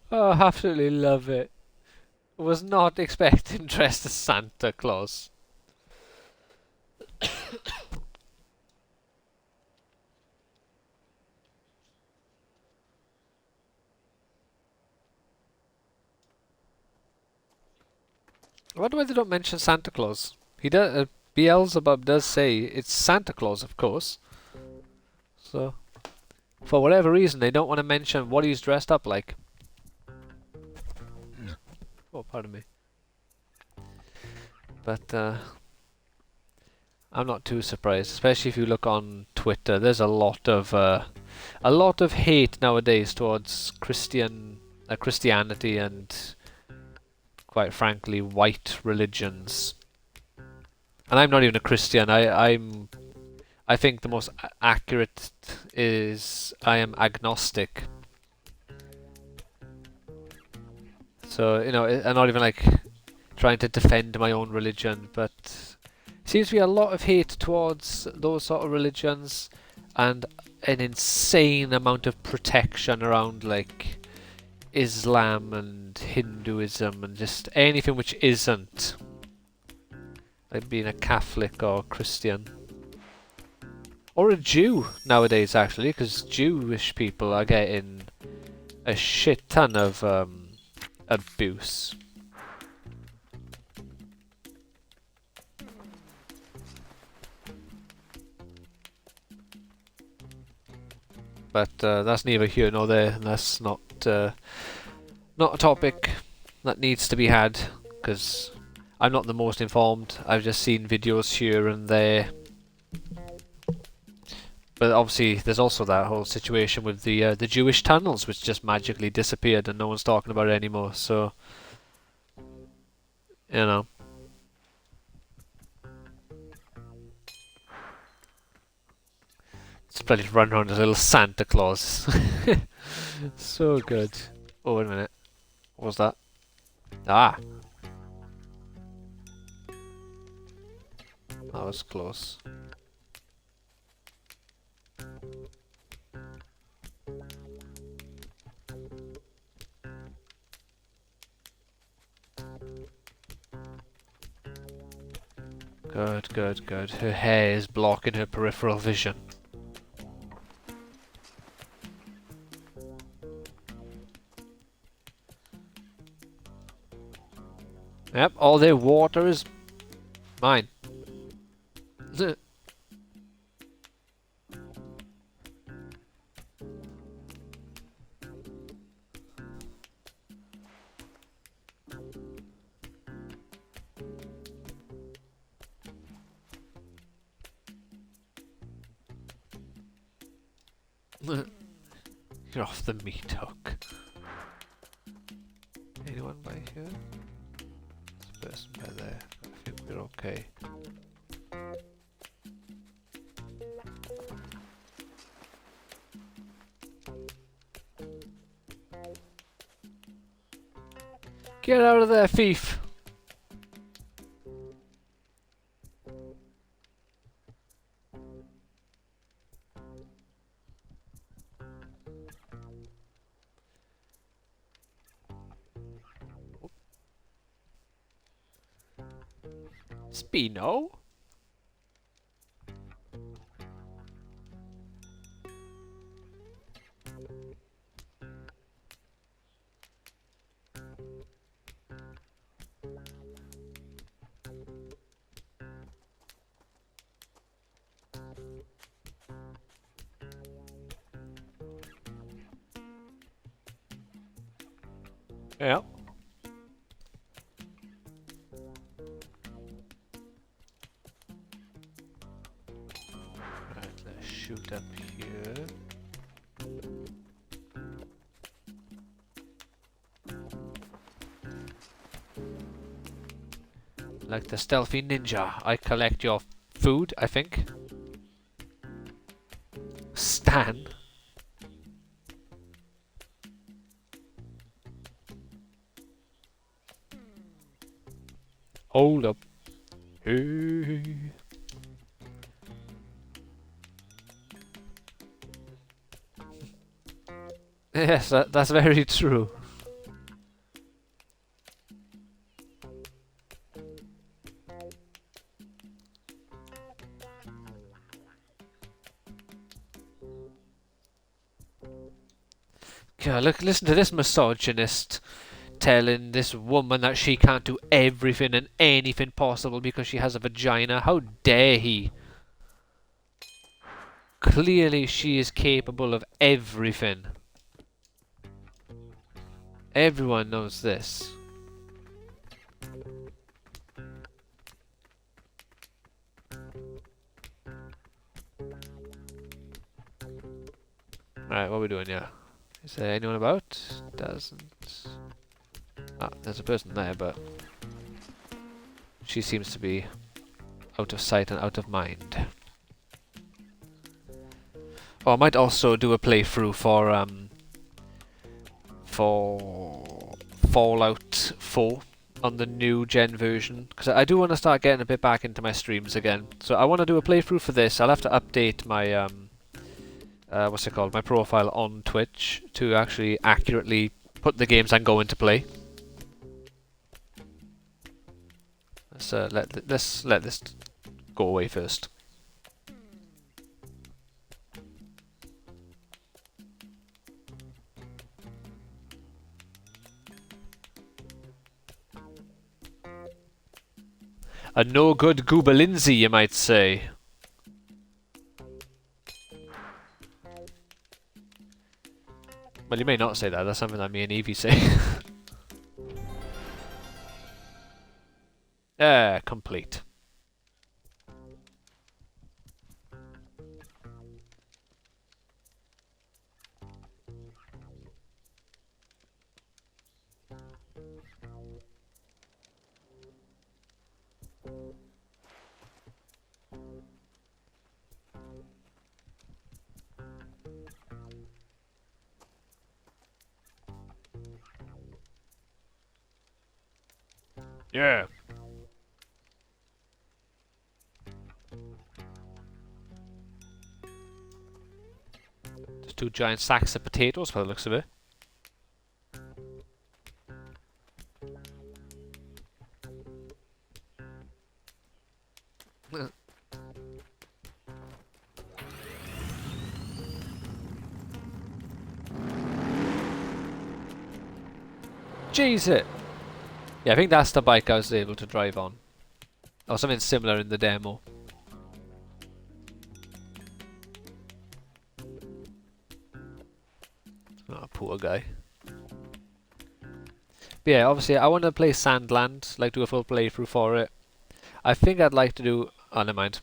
Oh, I absolutely love it. Was not expecting dressed as Santa Claus. I wonder why they don't mention Santa Claus. He does. Beelzebub does say it's Santa Claus, of course. So, for whatever reason, they don't want to mention what he's dressed up like. Oh, pardon me. But I'm not too surprised, especially if you look on Twitter. There's a lot of hate nowadays towards Christianity and, quite frankly, white religions. And I'm not even a Christian. I think the most accurate is I am agnostic. So, you know, I'm not even like trying to defend my own religion, but seems to be a lot of hate towards those sort of religions and an insane amount of protection around like Islam and Hinduism and just anything which isn't like being a Catholic or Christian. Or a Jew nowadays, actually, because Jewish people are getting a shit ton of abuse. But that's neither here nor there, and that's not a topic that needs to be had, because I'm not the most informed. I've just seen videos here and there. But obviously, there's also that whole situation with the Jewish tunnels, which just magically disappeared and no one's talking about it anymore. So, you know, it's bloody run around as a little Santa Claus. So good. Oh, wait a minute. What was that? Ah, that was close. Good, good, good. Her hair is blocking her peripheral vision. Yep, all their water is mine. You're off the meat hook. Anyone by here? This person by there. I think we're okay. Get out of there, thief! Spino? Yeah. Right, let's shoot up here. Like the stealthy ninja, I collect your food, I think. Stan? Hold up. Hey. Yes, that's very true. God, look, listen to this misogynist telling this woman that she can't do everything and anything possible because she has a vagina. How dare he? Clearly she is capable of everything. Everyone knows this. Alright, what are we doing here? Is there anyone about? Doesn't... Ah, there's a person there, but... she seems to be out of sight and out of mind. Oh, I might also do a playthrough for Fallout 4 on the new gen version, because I do want to start getting a bit back into my streams again. So I want to do a playthrough for this. I'll have to update my what's it called? My profile on Twitch to actually accurately put the games I'm going to play. Let's let this go away first. A no good goobalinzi, you might say. Well, you may not say that. That's something that me and Evie say. Complete. Yeah. There's two giant sacks of potatoes by the looks of it. Jeez it! Yeah, I think that's the bike I was able to drive on. Or something similar in the demo. Oh, poor guy. But yeah, obviously I want to play Sandland, like do a full playthrough for it. I think I'd like to do... Oh, never mind.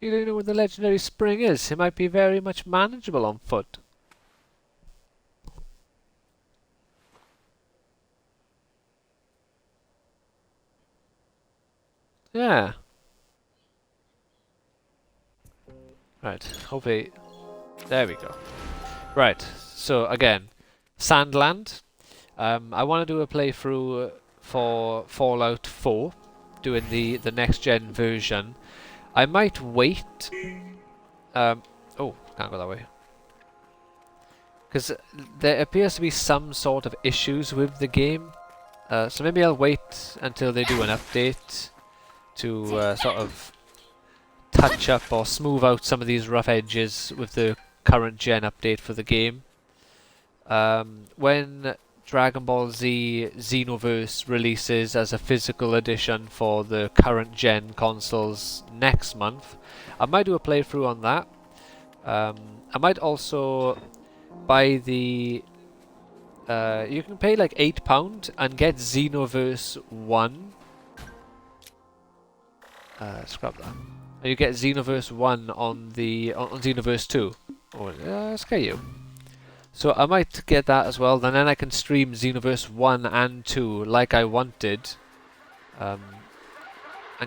You don't know where the legendary spring is. It might be very much manageable on foot. Yeah. Right, hopefully... There we go. Right, so again, Sandland. I want to do a playthrough for Fallout 4, doing the next gen version. I might wait. Oh, can't go that way. Because there appears to be some sort of issues with the game. So maybe I'll wait until they do an update to sort of touch up or smooth out some of these rough edges with the current gen update for the game. When Dragon Ball Z Xenoverse releases as a physical edition for the current gen consoles next month, I might do a playthrough on that. I might also buy the... you can pay like £8 and get Xenoverse 1. Scrap that. And you get Xenoverse 1 on the on Xenoverse 2. Oh, scare you. So I might get that as well, and then I can stream Xenoverse 1 and 2 like I wanted, and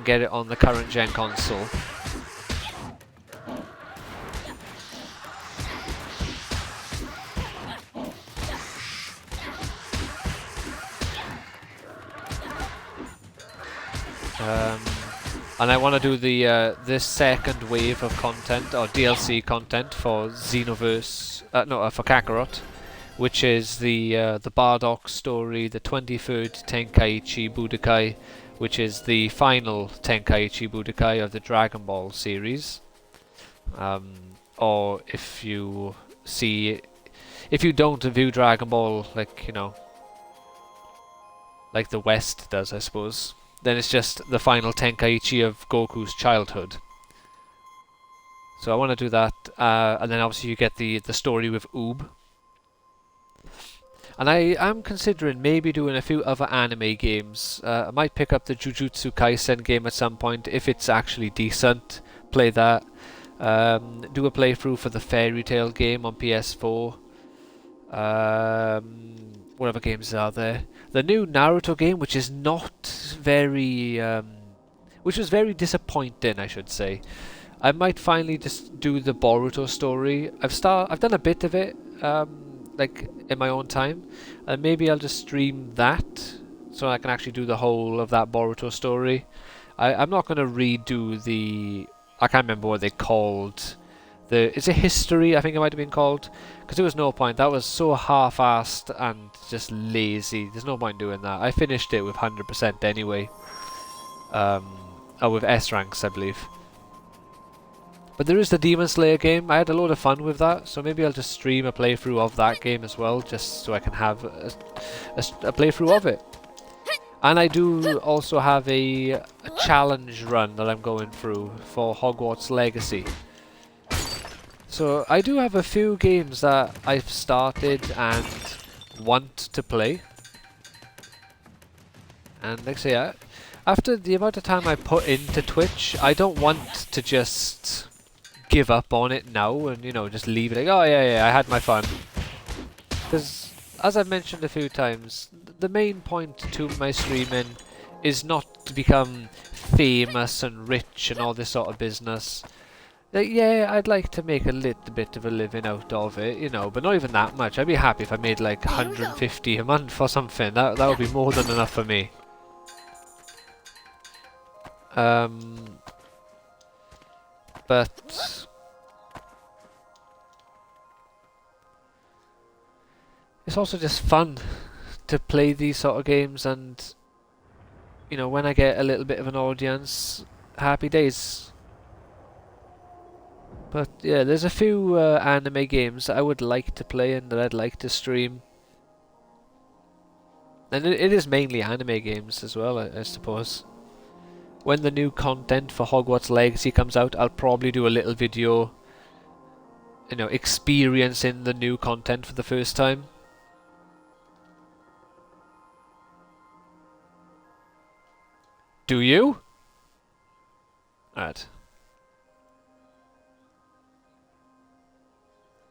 get it on the current gen console. And I want to do the this second wave of content, or DLC content, for Xenoverse, for Kakarot, which is the Bardock story, the 23rd Tenkaichi Budokai, which is the final Tenkaichi Budokai of the Dragon Ball series. Or if you don't view Dragon Ball like, you know, like the West does, I suppose, then it's just the final Tenkaichi of Goku's childhood. So I want to do that, and then obviously you get the story with Oob. And I am considering maybe doing a few other anime games. I might pick up the Jujutsu Kaisen game at some point, if it's actually decent. Play that. Do a playthrough for the Fairy Tail game on PS4. What other games are there? The new Naruto game, which is not very... which was very disappointing, I should say. I might finally just do the Boruto story. I've done a bit of it, like in my own time, and maybe I'll just stream that so I can actually do the whole of that Boruto story. I'm not going to redo the... I can't remember what they called. Is it History? I think it might have been called. Because there was no point. That was so half-assed and just lazy. There's no point doing that. I finished it with 100% anyway. With S ranks, I believe. But there is the Demon Slayer game. I had a load of fun with that, so maybe I'll just stream a playthrough of that game as well, just so I can have a playthrough of it. And I do also have a challenge run that I'm going through for Hogwarts Legacy. So I do have a few games that I've started and want to play. And like I say, after the amount of time I put into Twitch, I don't want to just give up on it now and, you know, just leave it like, oh yeah, I had my fun. Because, as I've mentioned a few times, the main point to my streaming is not to become famous and rich and all this sort of business. Like, yeah, I'd like to make a little bit of a living out of it, you know, but not even that much. I'd be happy if I made like 150 a month or something. That would be more than enough for me. But it's also just fun to play these sort of games, and you know, when I get a little bit of an audience, happy days. But yeah, there's a few anime games that I would like to play and that I'd like to stream. And it is mainly anime games as well, I suppose. When the new content for Hogwarts Legacy comes out, I'll probably do a little video, you know, experiencing the new content for the first time. Do you? Alright.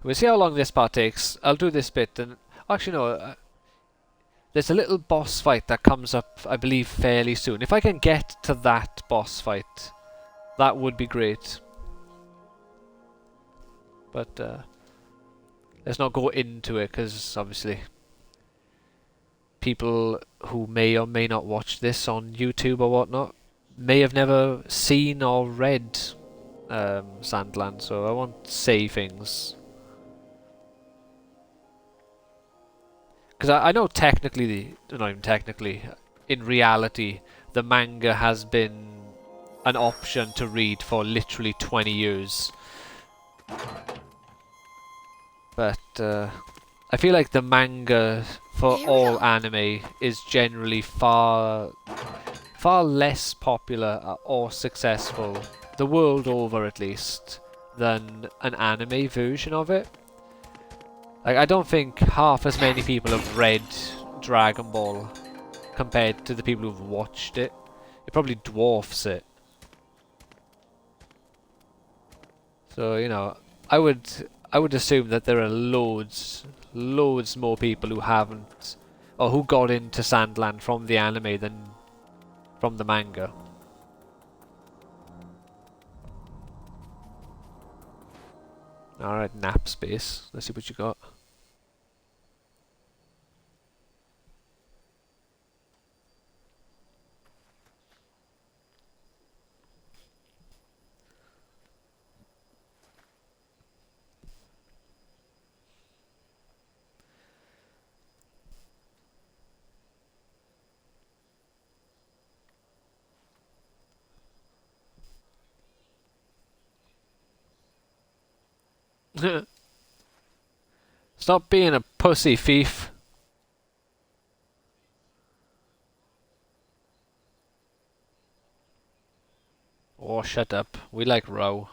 We'll see how long this part takes. I'll do this bit and... Actually no, there's a little boss fight that comes up, I believe, fairly soon. If I can get to that boss fight, that would be great. But let's not go into it, because obviously people who may or may not watch this on YouTube or whatnot may have never seen or read Sandland, so I won't say things. Because I know technically, not even technically, in reality, the manga has been an option to read for literally 20 years. But I feel like the manga for all anime is generally far less popular or successful, the world over at least, than an anime version of it. Like, I don't think half as many people have read Dragon Ball compared to the people who've watched it. It probably dwarfs it. So, you know, I would assume that there are loads more people who haven't, or who got into Sandland from the anime than from the manga. Alright, nap space. Let's see what you got. Stop being a pussy thief. Oh, shut up. We like row.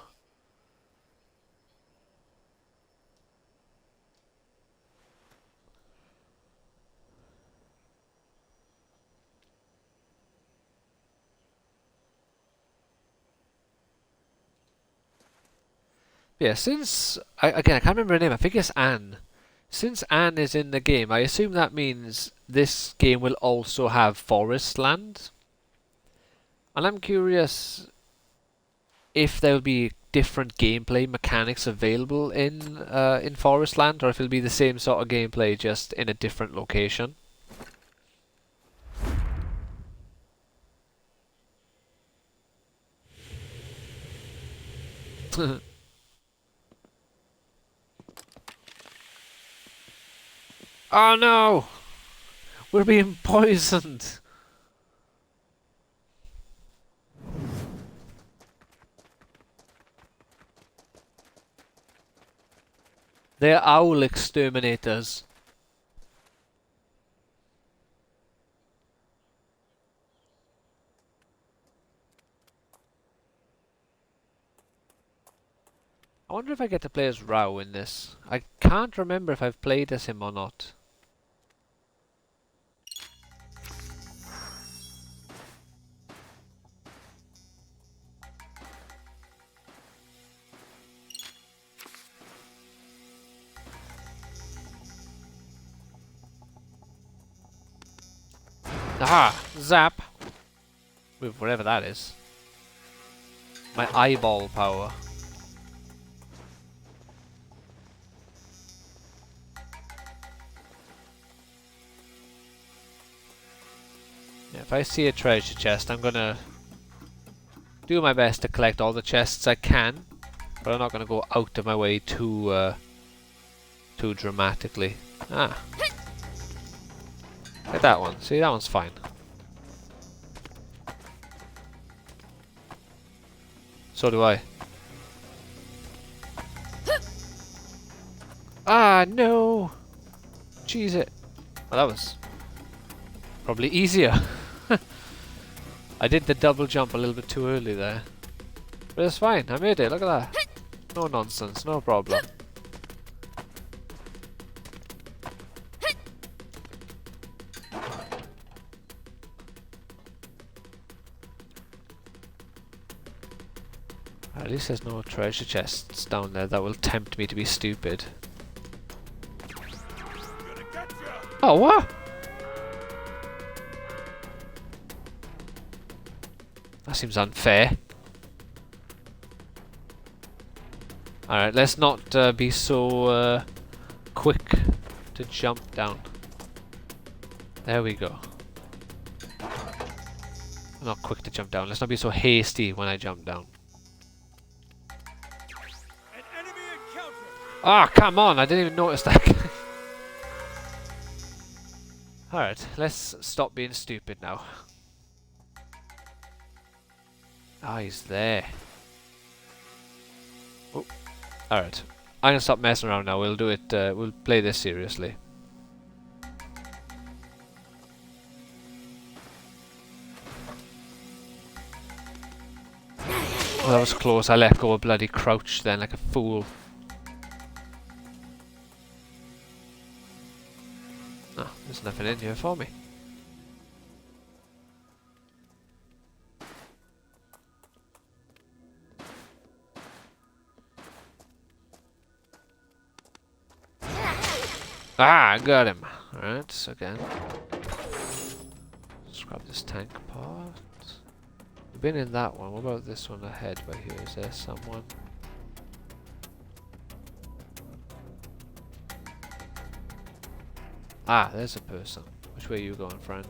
Yeah, since... again, I can't remember her name. I think it's Anne. Since Anne is in the game, I assume that means this game will also have Forest Land. And I'm curious if there'll be different gameplay mechanics available in Forest Land, or if it'll be the same sort of gameplay, just in a different location. Oh no! We're being poisoned! They're owl exterminators. I wonder if I get to play as Rao in this. I can't remember if I've played as him or not. Aha! Zap! With whatever that is. My eyeball power. Yeah, if I see a treasure chest, I'm gonna do my best to collect all the chests I can, but I'm not gonna go out of my way too dramatically. Ah. Like that one. See, that one's fine. So do I. Ah, no! Cheese it. Well, that was probably easier. I did the double jump a little bit too early there. But it's fine, I made it, look at that. No nonsense, no problem. At least there's no treasure chests down there that will tempt me to be stupid. Oh, what? That seems unfair. Alright, let's not be so quick to jump down. There we go. I'm not quick to jump down. Let's not be so hasty when I jump down. An enemy encounter. Ah, come on! I didn't even notice that. Alright, let's stop being stupid now. Ah, he's there. Oh. Alright. I'm gonna stop messing around now. We'll do it, we'll play this seriously. Oh, that was close. I let go of bloody crouch then like a fool. Ah, there's nothing in here for me. Ah, I got him. Alright, so again. Let's grab this tank part. We've been in that one. What about this one ahead by here? Is there someone? Ah, there's a person. Which way are you going, friend?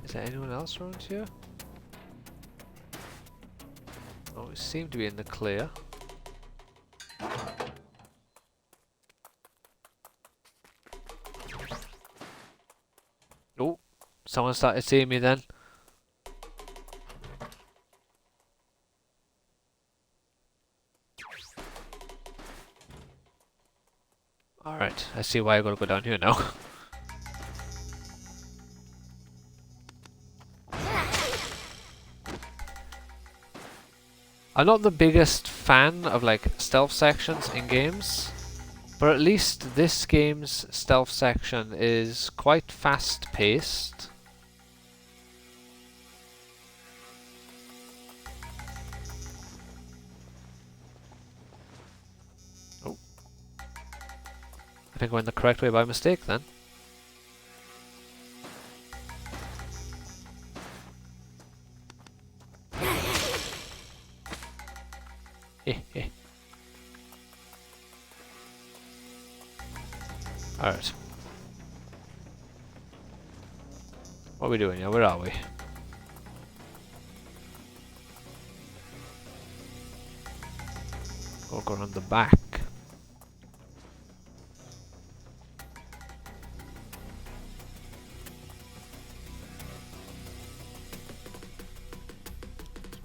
Is there anyone else around here? Oh, we seem to be in the clear. Oh, someone started seeing me then. Alright, I see why I gotta go down here now. I'm not the biggest fan of like stealth sections in games, but at least this game's stealth section is quite fast paced. Oh. I think I went the correct way by mistake then. Alright. What are we doing here? Where are we? We'll go around the back.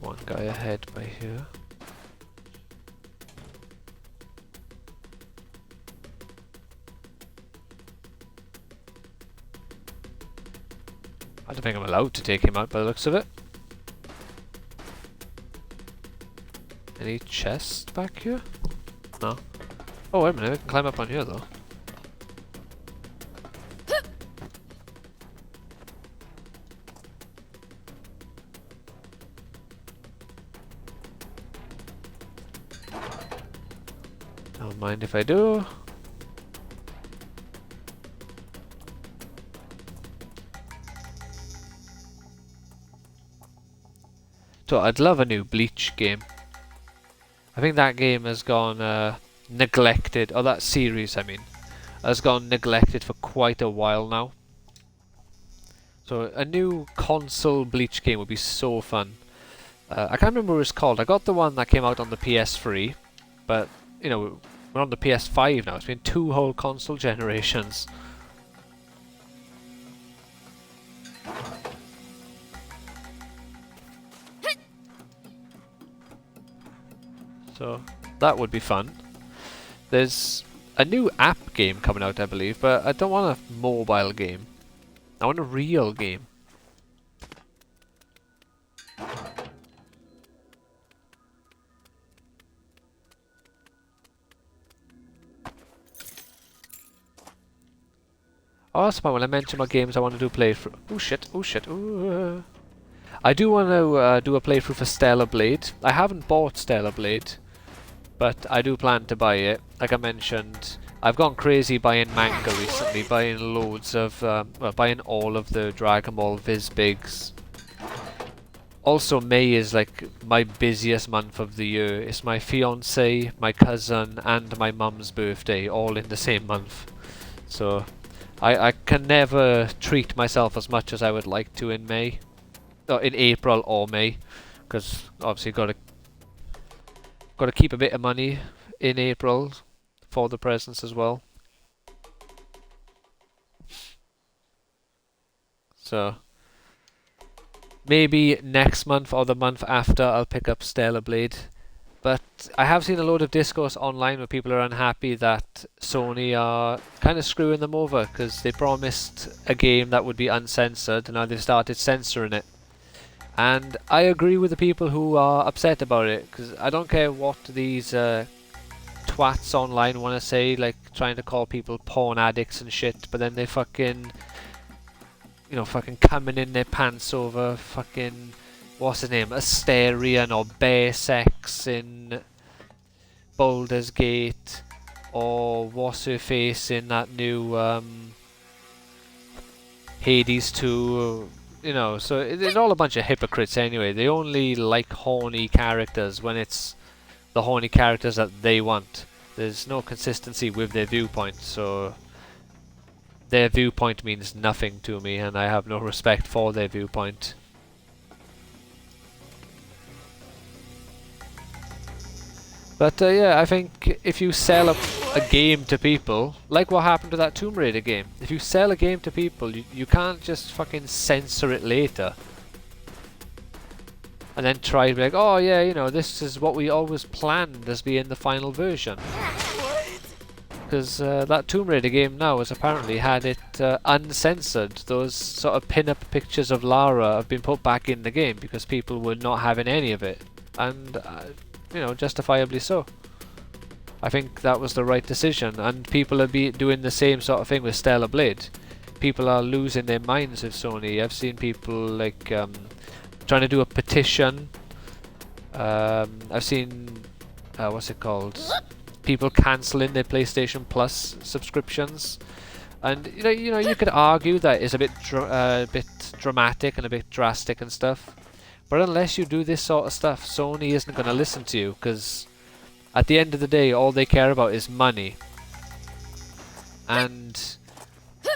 One guy ahead by here. I don't think I'm allowed to take him out by the looks of it. Any chest back here? No. Oh, wait a minute, I can climb up on here though. Don't mind if I do. So I'd love a new Bleach game. I think that game has gone neglected, or that series I mean, has gone neglected for quite a while now. So a new console Bleach game would be so fun. I can't remember what it's called. I got the one that came out on the PS3, but you know, we're on the PS5 now. It's been 2 whole console generations. So that would be fun. There's a new app game coming out, I believe, but I don't want a mobile game. I want a real game. Oh, that's fine. When I mention my games I want to do playthrough. Oh shit, oh shit, ooh. I do want to do a playthrough for Stellar Blade. I haven't bought Stellar Blade, but I do plan to buy it. Like I mentioned, I've gone crazy buying manga recently, buying loads of, well, buying all of the Dragon Ball Viz Bigs. Also, May is like my busiest month of the year. It's my fiance, my cousin, and my mum's birthday, all in the same month. So I can never treat myself as much as I would like to in May. In April or May, because obviously got to keep a bit of money in April for the presents as well. So maybe next month or the month after I'll pick up Stellar Blade. But I have seen a load of discourse online where people are unhappy that Sony are kind of screwing them over because they promised a game that would be uncensored and now they've started censoring it. And I agree with the people who are upset about it, because I don't care what these twats online want to say, like trying to call people porn addicts and shit, but then they fucking, you know, fucking coming in their pants over fucking, what's his name, Asterion or Bear Sex in Baldur's Gate, or what's her face in that new Hades 2. You know, so it's all a bunch of hypocrites anyway. They only like horny characters when it's the horny characters that they want. There's no consistency with their viewpoint, so their viewpoint means nothing to me, and I have no respect for their viewpoint. But yeah, I think if you sell a game to people, like what happened to that Tomb Raider game, if you sell a game to people, you can't just fucking censor it later. And then try to be like, oh yeah, you know, this is what we always planned as being the final version. Because that Tomb Raider game now has apparently had it uncensored. Those sort of pin-up pictures of Lara have been put back in the game because people were not having any of it. And you know, justifiably so. I think that was the right decision, and people are doing the same sort of thing with Stellar Blade. People are losing their minds with Sony. I've seen people like trying to do a petition. I've seen what's it called? People cancelling their PlayStation Plus subscriptions, and you know, you could argue that it's a bit dramatic and a bit drastic and stuff. But unless you do this sort of stuff, Sony isn't going to listen to you, because at the end of the day, all they care about is money. And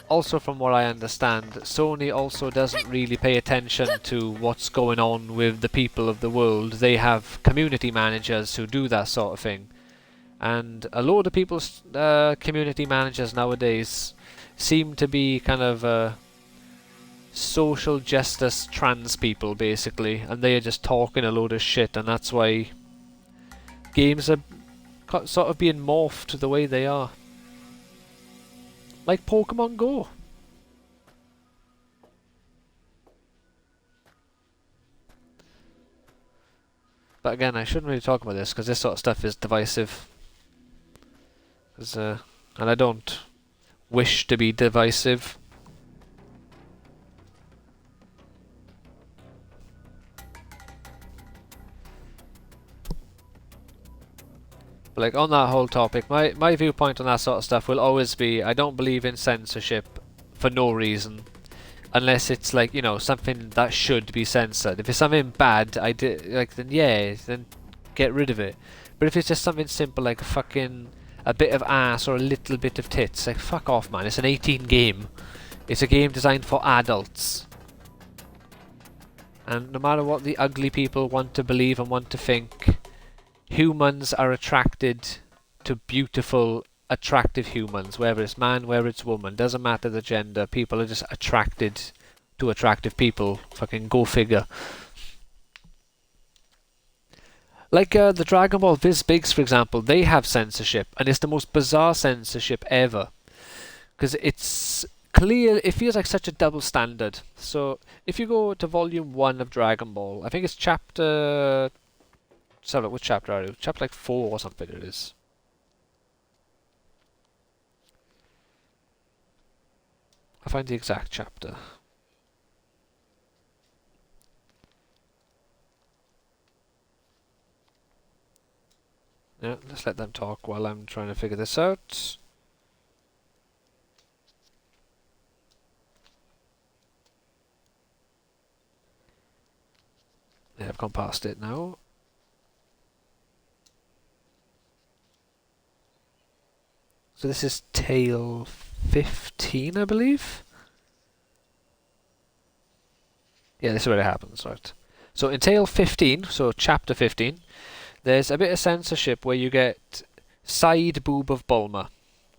also from what I understand, Sony also doesn't really pay attention to what's going on with the people of the world. They have community managers who do that sort of thing. And a lot of people's community managers nowadays seem to be kind of social justice trans people, basically, and they are just talking a load of shit, and that's why games are sort of being morphed the way they are. Like Pokemon Go. But again, I shouldn't really talk about this because this sort of stuff is divisive. And I don't wish to be divisive. But like on that whole topic, my viewpoint on that sort of stuff will always be I don't believe in censorship for no reason. Unless it's like, you know, something that should be censored. If it's something bad, then yeah, then get rid of it. But if it's just something simple like a bit of ass or a little bit of tits, like fuck off, man. It's an 18 game. It's a game designed for adults. And no matter what the ugly people want to believe and want to think, humans are attracted to beautiful, attractive humans, whether it's man, whether it's woman, doesn't matter the gender, people are just attracted to attractive people. Fucking go figure. Like the Dragon Ball Viz Bigs, for example, they have censorship, and it's the most bizarre censorship ever. Because it's clear, it feels like such a double standard. So, if you go to Volume 1 of Dragon Ball, I think it's chapter... So, look, which chapter are you? Chapter like 4 or something it is. I'll find the exact chapter. Yeah, let's let them talk while I'm trying to figure this out. Yeah, I've gone past it now. So this is tale 15, I believe? Yeah, this is where it happens, right? So in tale 15, so chapter 15, there's a bit of censorship where you get side boob of Bulma.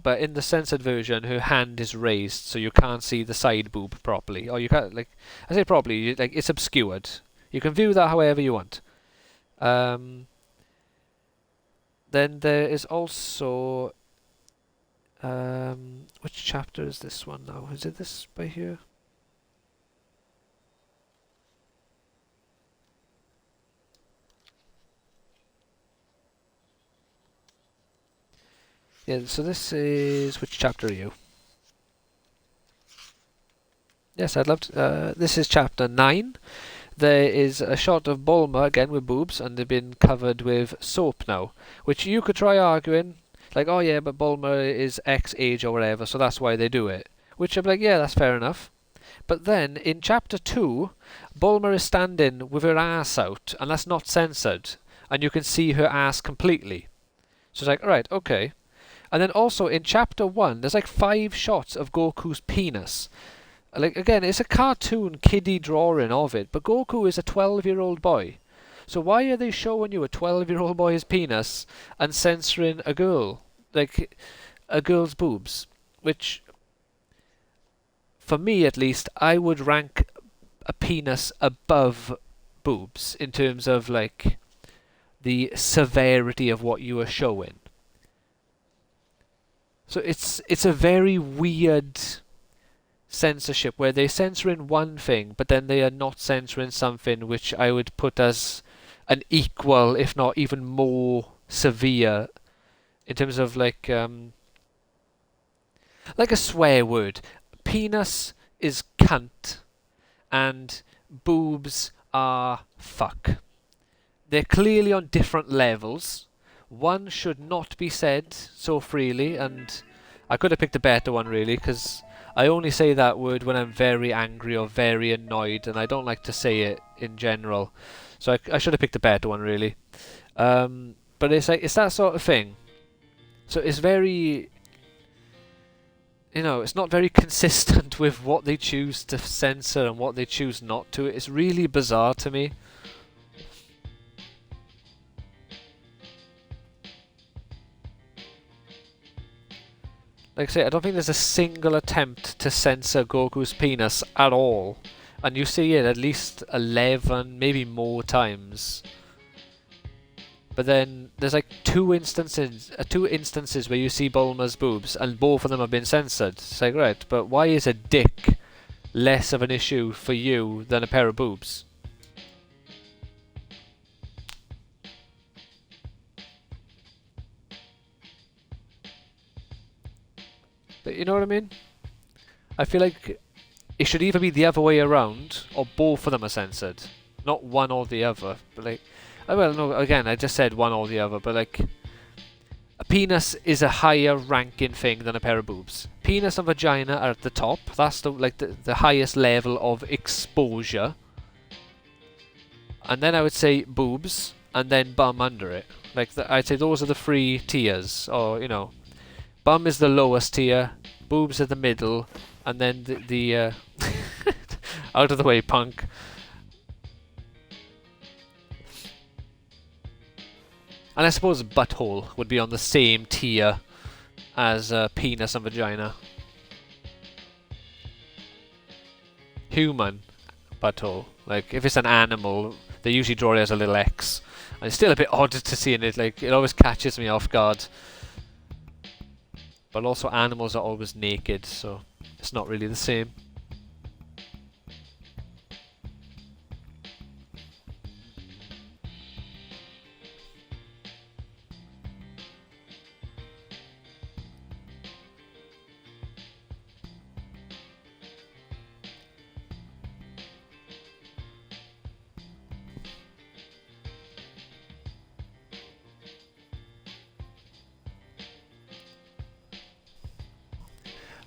But in the censored version, her hand is raised, so you can't see the side boob properly. Or you can't, like, I say properly, like, it's obscured. You can view that however you want. Then there is also... which chapter is this one now? Is it this by here? Yeah, so this is... Which chapter are you? Yes, I'd love to... this is chapter 9. There is a shot of Bulma, again with boobs, and they've been covered with soap now. Which you could try arguing, like, oh yeah, but Bulma is X age or whatever, so that's why they do it. Which I'm like, yeah, that's fair enough. But then, in chapter 2, Bulma is standing with her ass out, and that's not censored. And you can see her ass completely. So it's like, alright, okay. And then also, in chapter 1, there's like 5 shots of Goku's penis. Like, again, it's a cartoon kiddie drawing of it, but Goku is a 12-year-old boy. So why are they showing you a 12-year-old boy's penis and censoring a girl? Like, a girl's boobs. Which, for me at least, I would rank a penis above boobs in terms of, like, the severity of what you are showing. So it's a very weird censorship where they're censoring one thing, but then they are not censoring something which I would put as an equal, if not even more severe, in terms of like a swear word. Penis is cunt, and boobs are fuck. They're clearly on different levels. One should not be said so freely, and I could have picked a better one really, because I only say that word when I'm very angry or very annoyed, and I don't like to say it in general. So I should have picked a better one really. But it's like, it's that sort of thing. So it's very, you know, it's not very consistent with what they choose to censor and what they choose not to. It's really bizarre to me. Like I say, I don't think there's a single attempt to censor Goku's penis at all. And you see it at least 11, maybe more times. But then there's like two instances where you see Bulma's boobs, and both of them have been censored. It's like, right, but why is a dick less of an issue for you than a pair of boobs? But you know what I mean? I feel like it should either be the other way around, or both of them are censored. Not one or the other, but like... well, no, again, I just said one or the other, but like... A penis is a higher ranking thing than a pair of boobs. Penis and vagina are at the top. That's the highest level of exposure. And then I would say boobs, and then bum under it. Like I'd say those are the three tiers, or you know, bum is the lowest tier, boobs are the middle, and then the out of the way, punk. And I suppose butthole would be on the same tier as penis and vagina. Human butthole. Like, if it's an animal, they usually draw it as a little X. And it's still a bit odd to see in it, like, it always catches me off guard. But also animals are always naked, so it's not really the same.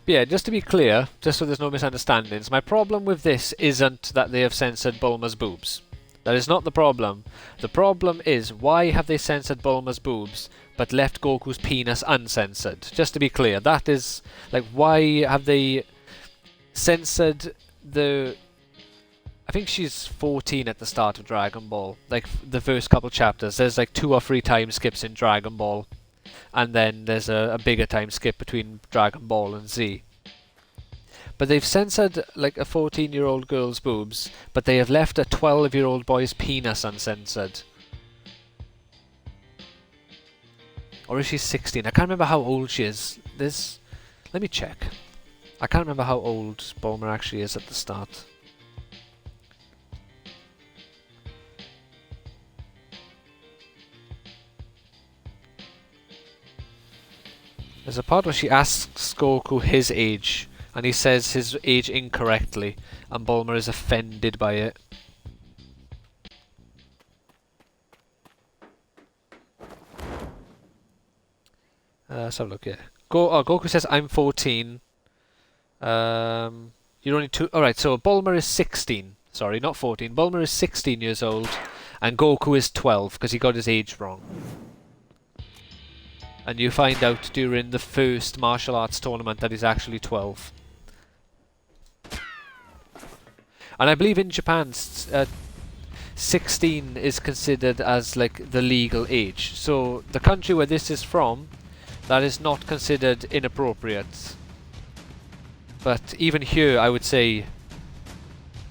But yeah, just to be clear, just so there's no misunderstandings, my problem with this isn't that they have censored Bulma's boobs. That is not the problem. The problem is, why have they censored Bulma's boobs, but left Goku's penis uncensored? Just to be clear, that is, like, why have they censored the... I think she's 14 at the start of Dragon Ball. Like, the first couple chapters. There's like 2 or 3 time skips in Dragon Ball. And then there's a bigger time skip between Dragon Ball and Z. But they've censored like a 14-year-old girl's boobs, but they have left a 12-year-old boy's penis uncensored. Or is she 16? I can't remember how old she is. Let me check. I can't remember how old Bulma actually is at the start. There's a part where she asks Goku his age, and he says his age incorrectly, and Bulma is offended by it. Let's have a look here. Goku says, I'm 14. You're only 2... Alright, so Bulma is 16. Sorry, not 14. Bulma is 16 years old, and Goku is 12, because he got his age wrong. And you find out during the first martial arts tournament that he's actually 12. And I believe in Japan, 16 is considered as like the legal age. So the country where this is from, that is not considered inappropriate. But even here, I would say,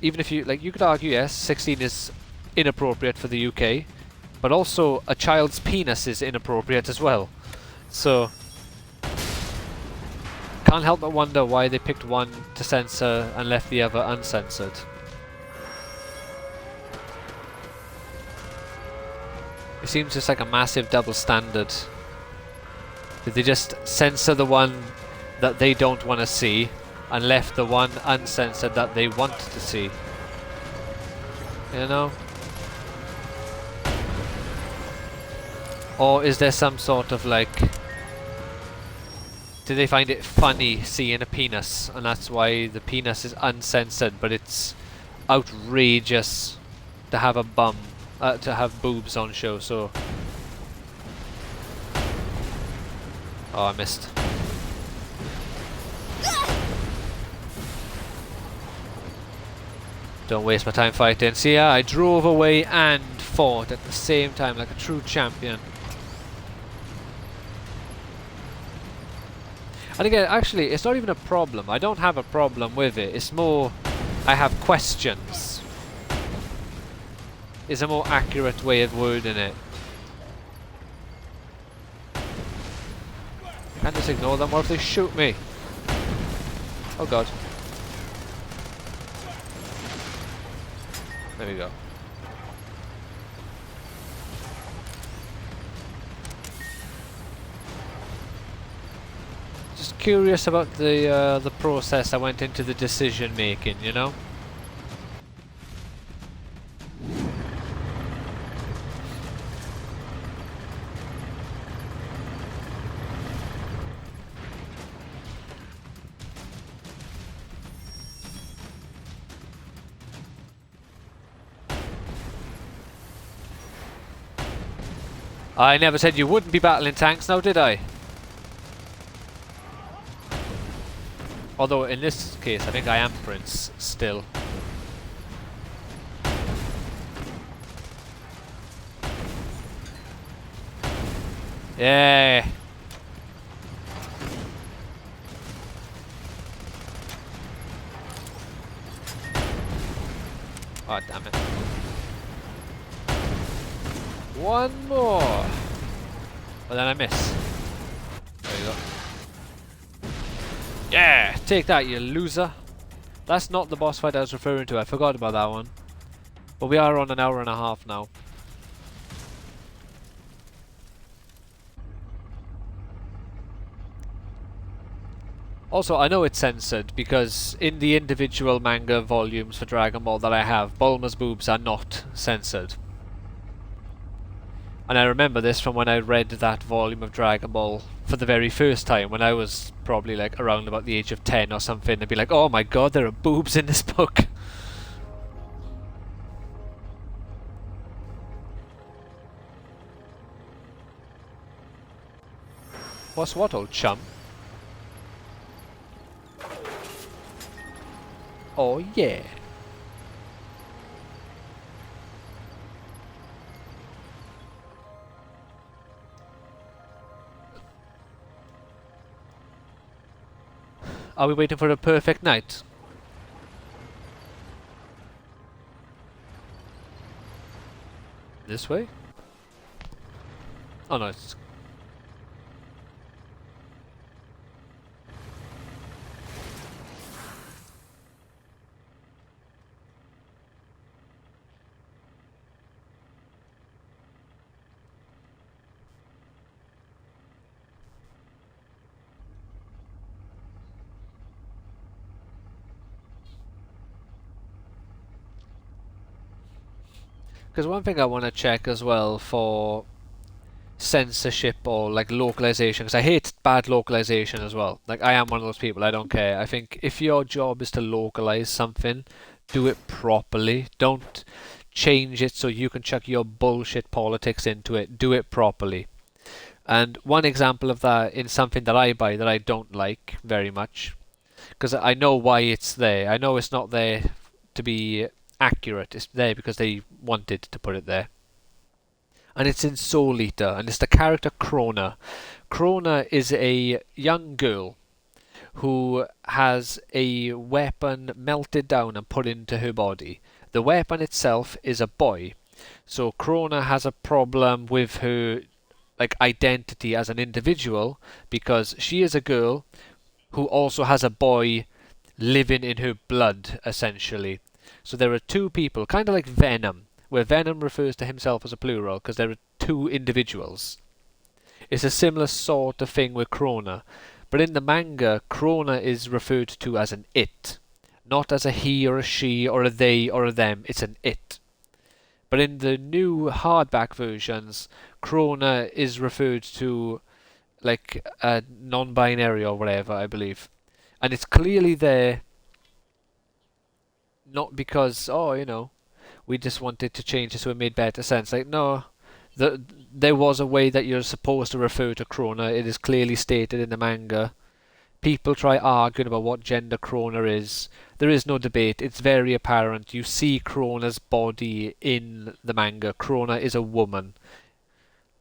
even if you, like, you could argue, yes, 16 is inappropriate for the UK, but also a child's penis is inappropriate as well. So, can't help but wonder why they picked one to censor and left the other uncensored. It seems just like a massive double standard. Did they just censor the one that they don't want to see and left the one uncensored that they want to see? You know? Or is there some sort of like... Do they find it funny seeing a penis, and that's why the penis is uncensored, but it's outrageous to have a bum, to have boobs on show, so... Oh, I missed. Don't waste my time fighting. See, yeah, I drove away and fought at the same time like a true champion. And again, actually, it's not even a problem. I don't have a problem with it. It's more, I have questions. Is a more accurate way of wording it. Can't just ignore them. What if they shoot me? Oh god. There we go. Just curious about the process that went into the decision making, you know? I never said you wouldn't be battling tanks now, did I? Although in this case, I think I am Prince still. Yeah. Oh, damn it. One more. But then I miss. There you go. Yeah! Take that, you loser. That's not the boss fight I was referring to. I forgot about that one. But we are on an hour and a half now. Also, I know it's censored because in the individual manga volumes for Dragon Ball that I have, Bulma's boobs are not censored. And I remember this from when I read that volume of Dragon Ball for the very first time, when I was probably like around about the age of 10 or something, and be like, oh my god, there are boobs in this book. What's what, old chum? Oh yeah. Are we waiting for a perfect night? This way? Oh no, it's... Because one thing I want to check as well for censorship or like localization, because I hate bad localization as well. Like, I am one of those people, I don't care. I think if your job is to localize something, do it properly. Don't change it so you can chuck your bullshit politics into it. Do it properly. And one example of that in something that I buy that I don't like very much, because I know why it's there. I know it's not there to be accurate. It's there because they wanted to put it there. And it's in Soul Eater, and it's the character Krona. Krona is a young girl who has a weapon melted down and put into her body. The weapon itself is a boy. So Krona has a problem with her like identity as an individual because she is a girl who also has a boy living in her blood, essentially. So there are two people, kind of like Venom, where Venom refers to himself as a plural because there are two individuals. It's a similar sort of thing with Krona. But in the manga, Krona is referred to as an it. Not as a he or a she or a they or a them, it's an it. But in the new hardback versions, Krona is referred to like a non-binary or whatever, I believe. And it's clearly there not because, oh, you know, we just wanted to change it so it made better sense. Like, no, there was a way that you're supposed to refer to Krona. It is clearly stated in the manga. People try arguing about what gender Krona is. There is no debate. It's very apparent. You see Krona's body in the manga. Krona is a woman.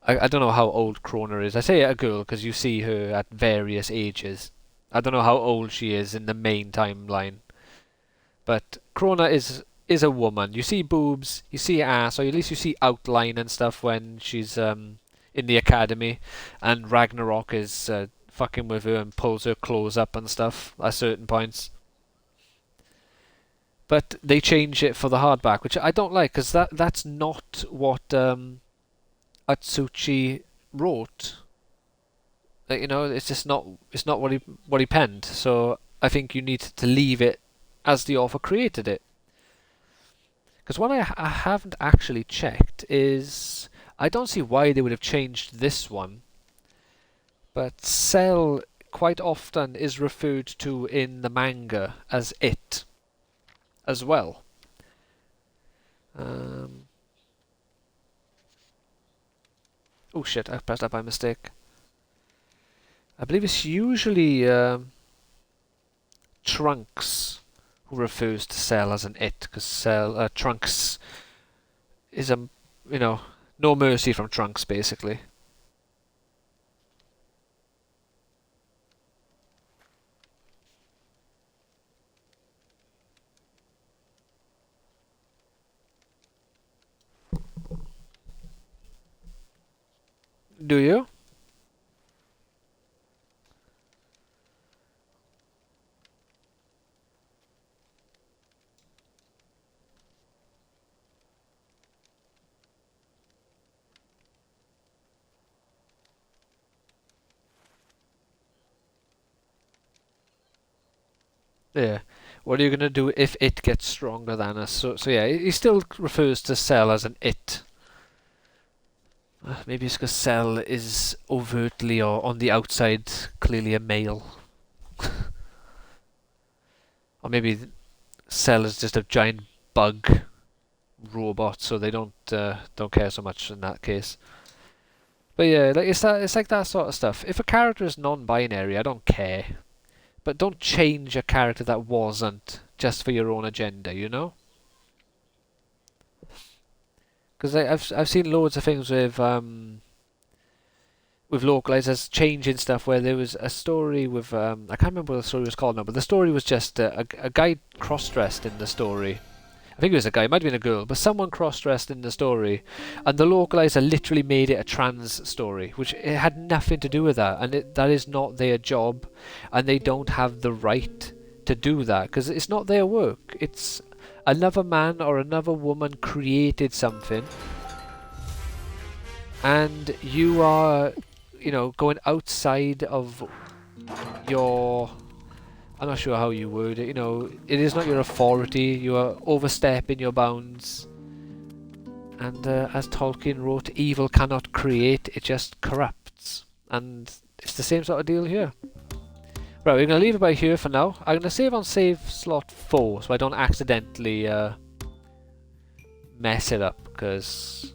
I don't know how old Krona is. I say a girl because you see her at various ages. I don't know how old she is in the main timeline. But Krona is a woman. You see boobs, you see ass, or at least you see outline and stuff when she's in the academy, and Ragnarok is fucking with her and pulls her clothes up and stuff at certain points. But they change it for the hardback, which I don't like, because that's not what Atsushi wrote. Like, you know, it's just not. It's not what he penned. So I think you need to leave it as the author created it. Because what I haven't actually checked is I don't see why they would have changed this one, but Cell quite often is referred to in the manga as it as well. Oh shit! I pressed that by mistake. I believe it's usually Trunks who refers to Cell as an it, because Trunks is you know, no mercy from Trunks basically. Do you? Yeah. What are you gonna do if it gets stronger than us? So yeah, he still refers to Cell as an it. Maybe it's because Cell is overtly or on the outside clearly a male. Or maybe Cell is just a giant bug robot, so they don't care so much in that case. But yeah, like it's like that sort of stuff. If a character is non-binary, I don't care. But don't change a character that wasn't just for your own agenda, you know? Because I've seen loads of things with localizers changing stuff where there was a story with I can't remember what the story was called now, but the story was just a guy cross-dressed in the story. I think it was a guy, it might have been a girl, but someone cross-dressed in the story, and the localizer literally made it a trans story, which it had nothing to do with that, and that is not their job, and they don't have the right to do that, because it's not their work. It's another man or another woman created something, and you are, you know, going outside of your, I'm not sure how you word it, you know, it is not your authority, you are overstepping your bounds. And as Tolkien wrote, evil cannot create, it just corrupts. And it's the same sort of deal here. Right, we're going to leave it by here for now. I'm going to save on save slot 4, so I don't accidentally mess it up, because,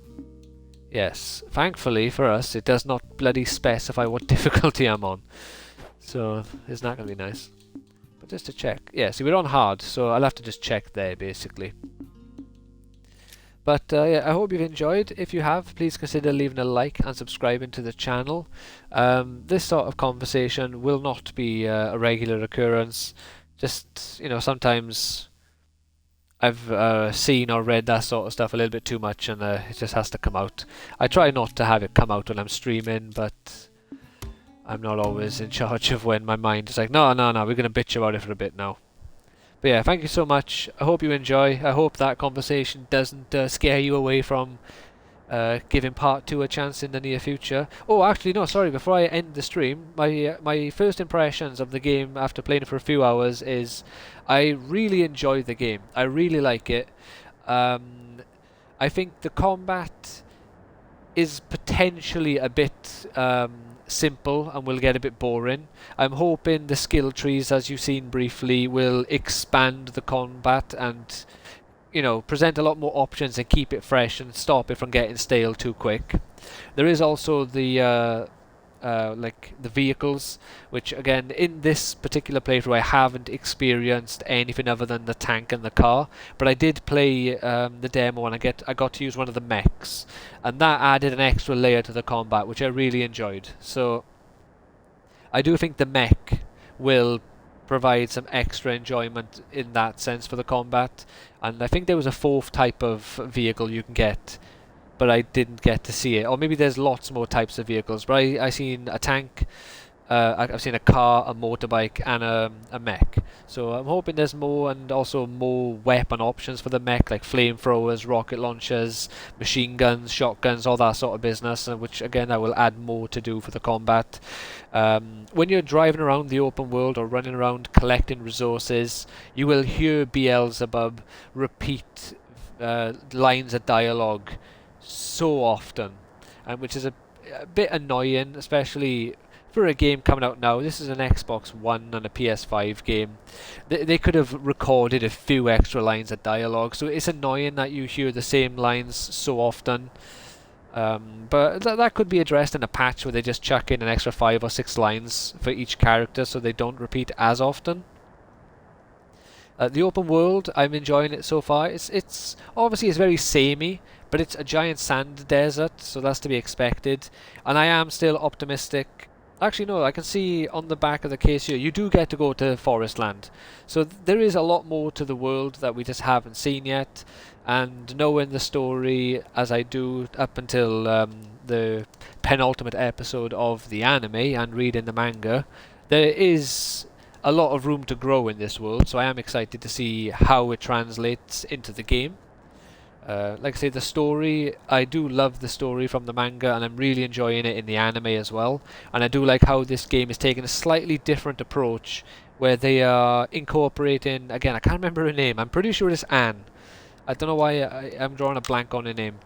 yes, thankfully for us, it does not bloody specify what difficulty I'm on. So, it's not going to be nice. But just to check. Yeah, see, we're on hard, so I'll have to just check there, basically. But yeah, I hope you've enjoyed. If you have, please consider leaving a like and subscribing to the channel. This sort of conversation will not be a regular occurrence. Just, you know, sometimes I've seen or read that sort of stuff a little bit too much, and it just has to come out. I try not to have it come out when I'm streaming, but I'm not always in charge of when my mind is like, no, we're going to bitch about it for a bit now. But yeah, thank you so much. I hope you enjoy. I hope that conversation doesn't scare you away from giving part 2 a chance in the near future. Oh, actually, no, sorry. Before I end the stream, my first impressions of the game after playing it for a few hours is I really enjoy the game. I really like it. I think the combat is potentially a bit simple and will get a bit boring. I'm hoping the skill trees, as you've seen briefly, will expand the combat and, you know, present a lot more options and keep it fresh and stop it from getting stale too quick. There is also the like the vehicles, which again in this particular playthrough I haven't experienced anything other than the tank and the car, but I did play the demo and I got to use one of the mechs, and that added an extra layer to the combat, which I really enjoyed. So I do think the mech will provide some extra enjoyment in that sense for the combat, and I think there was a 4th type of vehicle you can get, but I didn't get to see it. Or maybe there's lots more types of vehicles, but I seen a tank, I've seen a car, a motorbike, and a mech. So I'm hoping there's more, and also more weapon options for the mech, like flamethrowers, rocket launchers, machine guns, shotguns, all that sort of business. Which again, I will add more to do for the combat. When you're driving around the open world or running around collecting resources, you will hear Beelzebub repeat lines of dialogue so often, and which is a bit annoying, especially for a game coming out now. This is an Xbox One and a PS5 game. They could have recorded a few extra lines of dialogue, so it's annoying that you hear the same lines so often. But that could be addressed in a patch where they just chuck in an extra 5 or 6 lines for each character so they don't repeat as often. The open world, I'm enjoying it so far. It's obviously it's very samey, but it's a giant sand desert, so that's to be expected. And I am still optimistic. Actually, no, I can see on the back of the case here, you do get to go to Forest Land. So there is a lot more to the world that we just haven't seen yet. And knowing the story as I do up until the penultimate episode of the anime and reading the manga, there is a lot of room to grow in this world, so I am excited to see how it translates into the game. Like I say, the story, I do love the story from the manga, and I'm really enjoying it in the anime as well. And I do like how this game is taking a slightly different approach, where they are incorporating, again, I can't remember her name, I'm pretty sure it's Anne. I don't know why I'm drawing a blank on her name.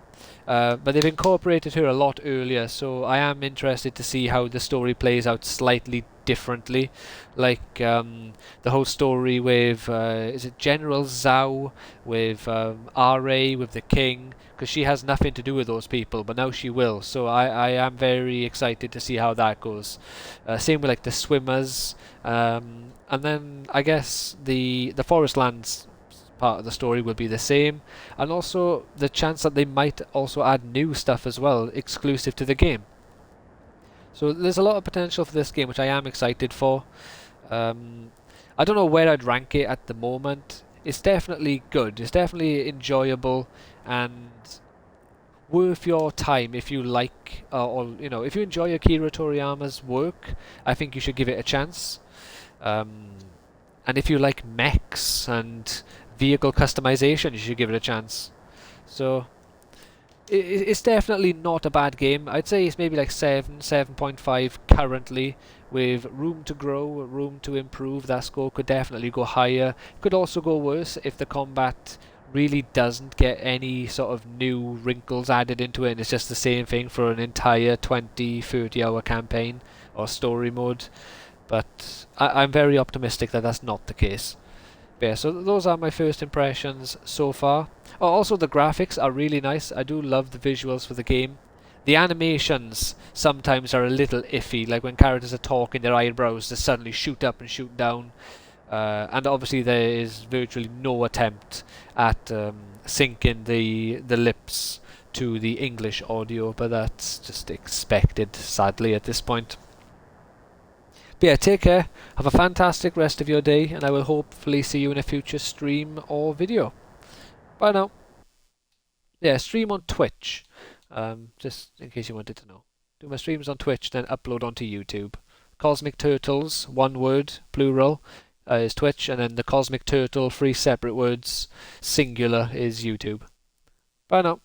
But they've incorporated her a lot earlier, so I am interested to see how the story plays out slightly differently. Like the whole story with, is it General Zhao, with R.A, with the king, because she has nothing to do with those people, but now she will. So I am very excited to see how that goes. Same with like the swimmers, and then I guess the Forest Lands part of the story will be the same, and also the chance that they might also add new stuff as well, exclusive to the game. So there's a lot of potential for this game, which I am excited for. I don't know where I'd rank it at the moment. It's definitely good. It's definitely enjoyable and worth your time if you like, or you know, if you enjoy Akira Toriyama's work. I think you should give it a chance. And if you like mechs and vehicle customization, you should give it a chance. So it's definitely not a bad game. I'd say it's maybe like 7.5 currently, with room to grow, room to improve. That score could definitely go higher. Could also go worse if the combat really doesn't get any sort of new wrinkles added into it and it's just the same thing for an entire 20-30 hour campaign or story mode. But I'm very optimistic that that's not the case. But yeah, so those are my first impressions so far. Oh, also the graphics are really nice. I do love the visuals for the game. The animations sometimes are a little iffy, like when characters are talking, their eyebrows just suddenly shoot up and shoot down. And obviously there is virtually no attempt at syncing the lips to the English audio, but that's just expected, sadly, at this point. But yeah, take care, have a fantastic rest of your day, and I will hopefully see you in a future stream or video. Bye now. Yeah, stream on Twitch, just in case you wanted to know. Do my streams on Twitch, then upload onto YouTube. Cosmic Turtles, one word, plural, is Twitch, and then the Cosmic Turtle, 3 separate words, singular, is YouTube. Bye now.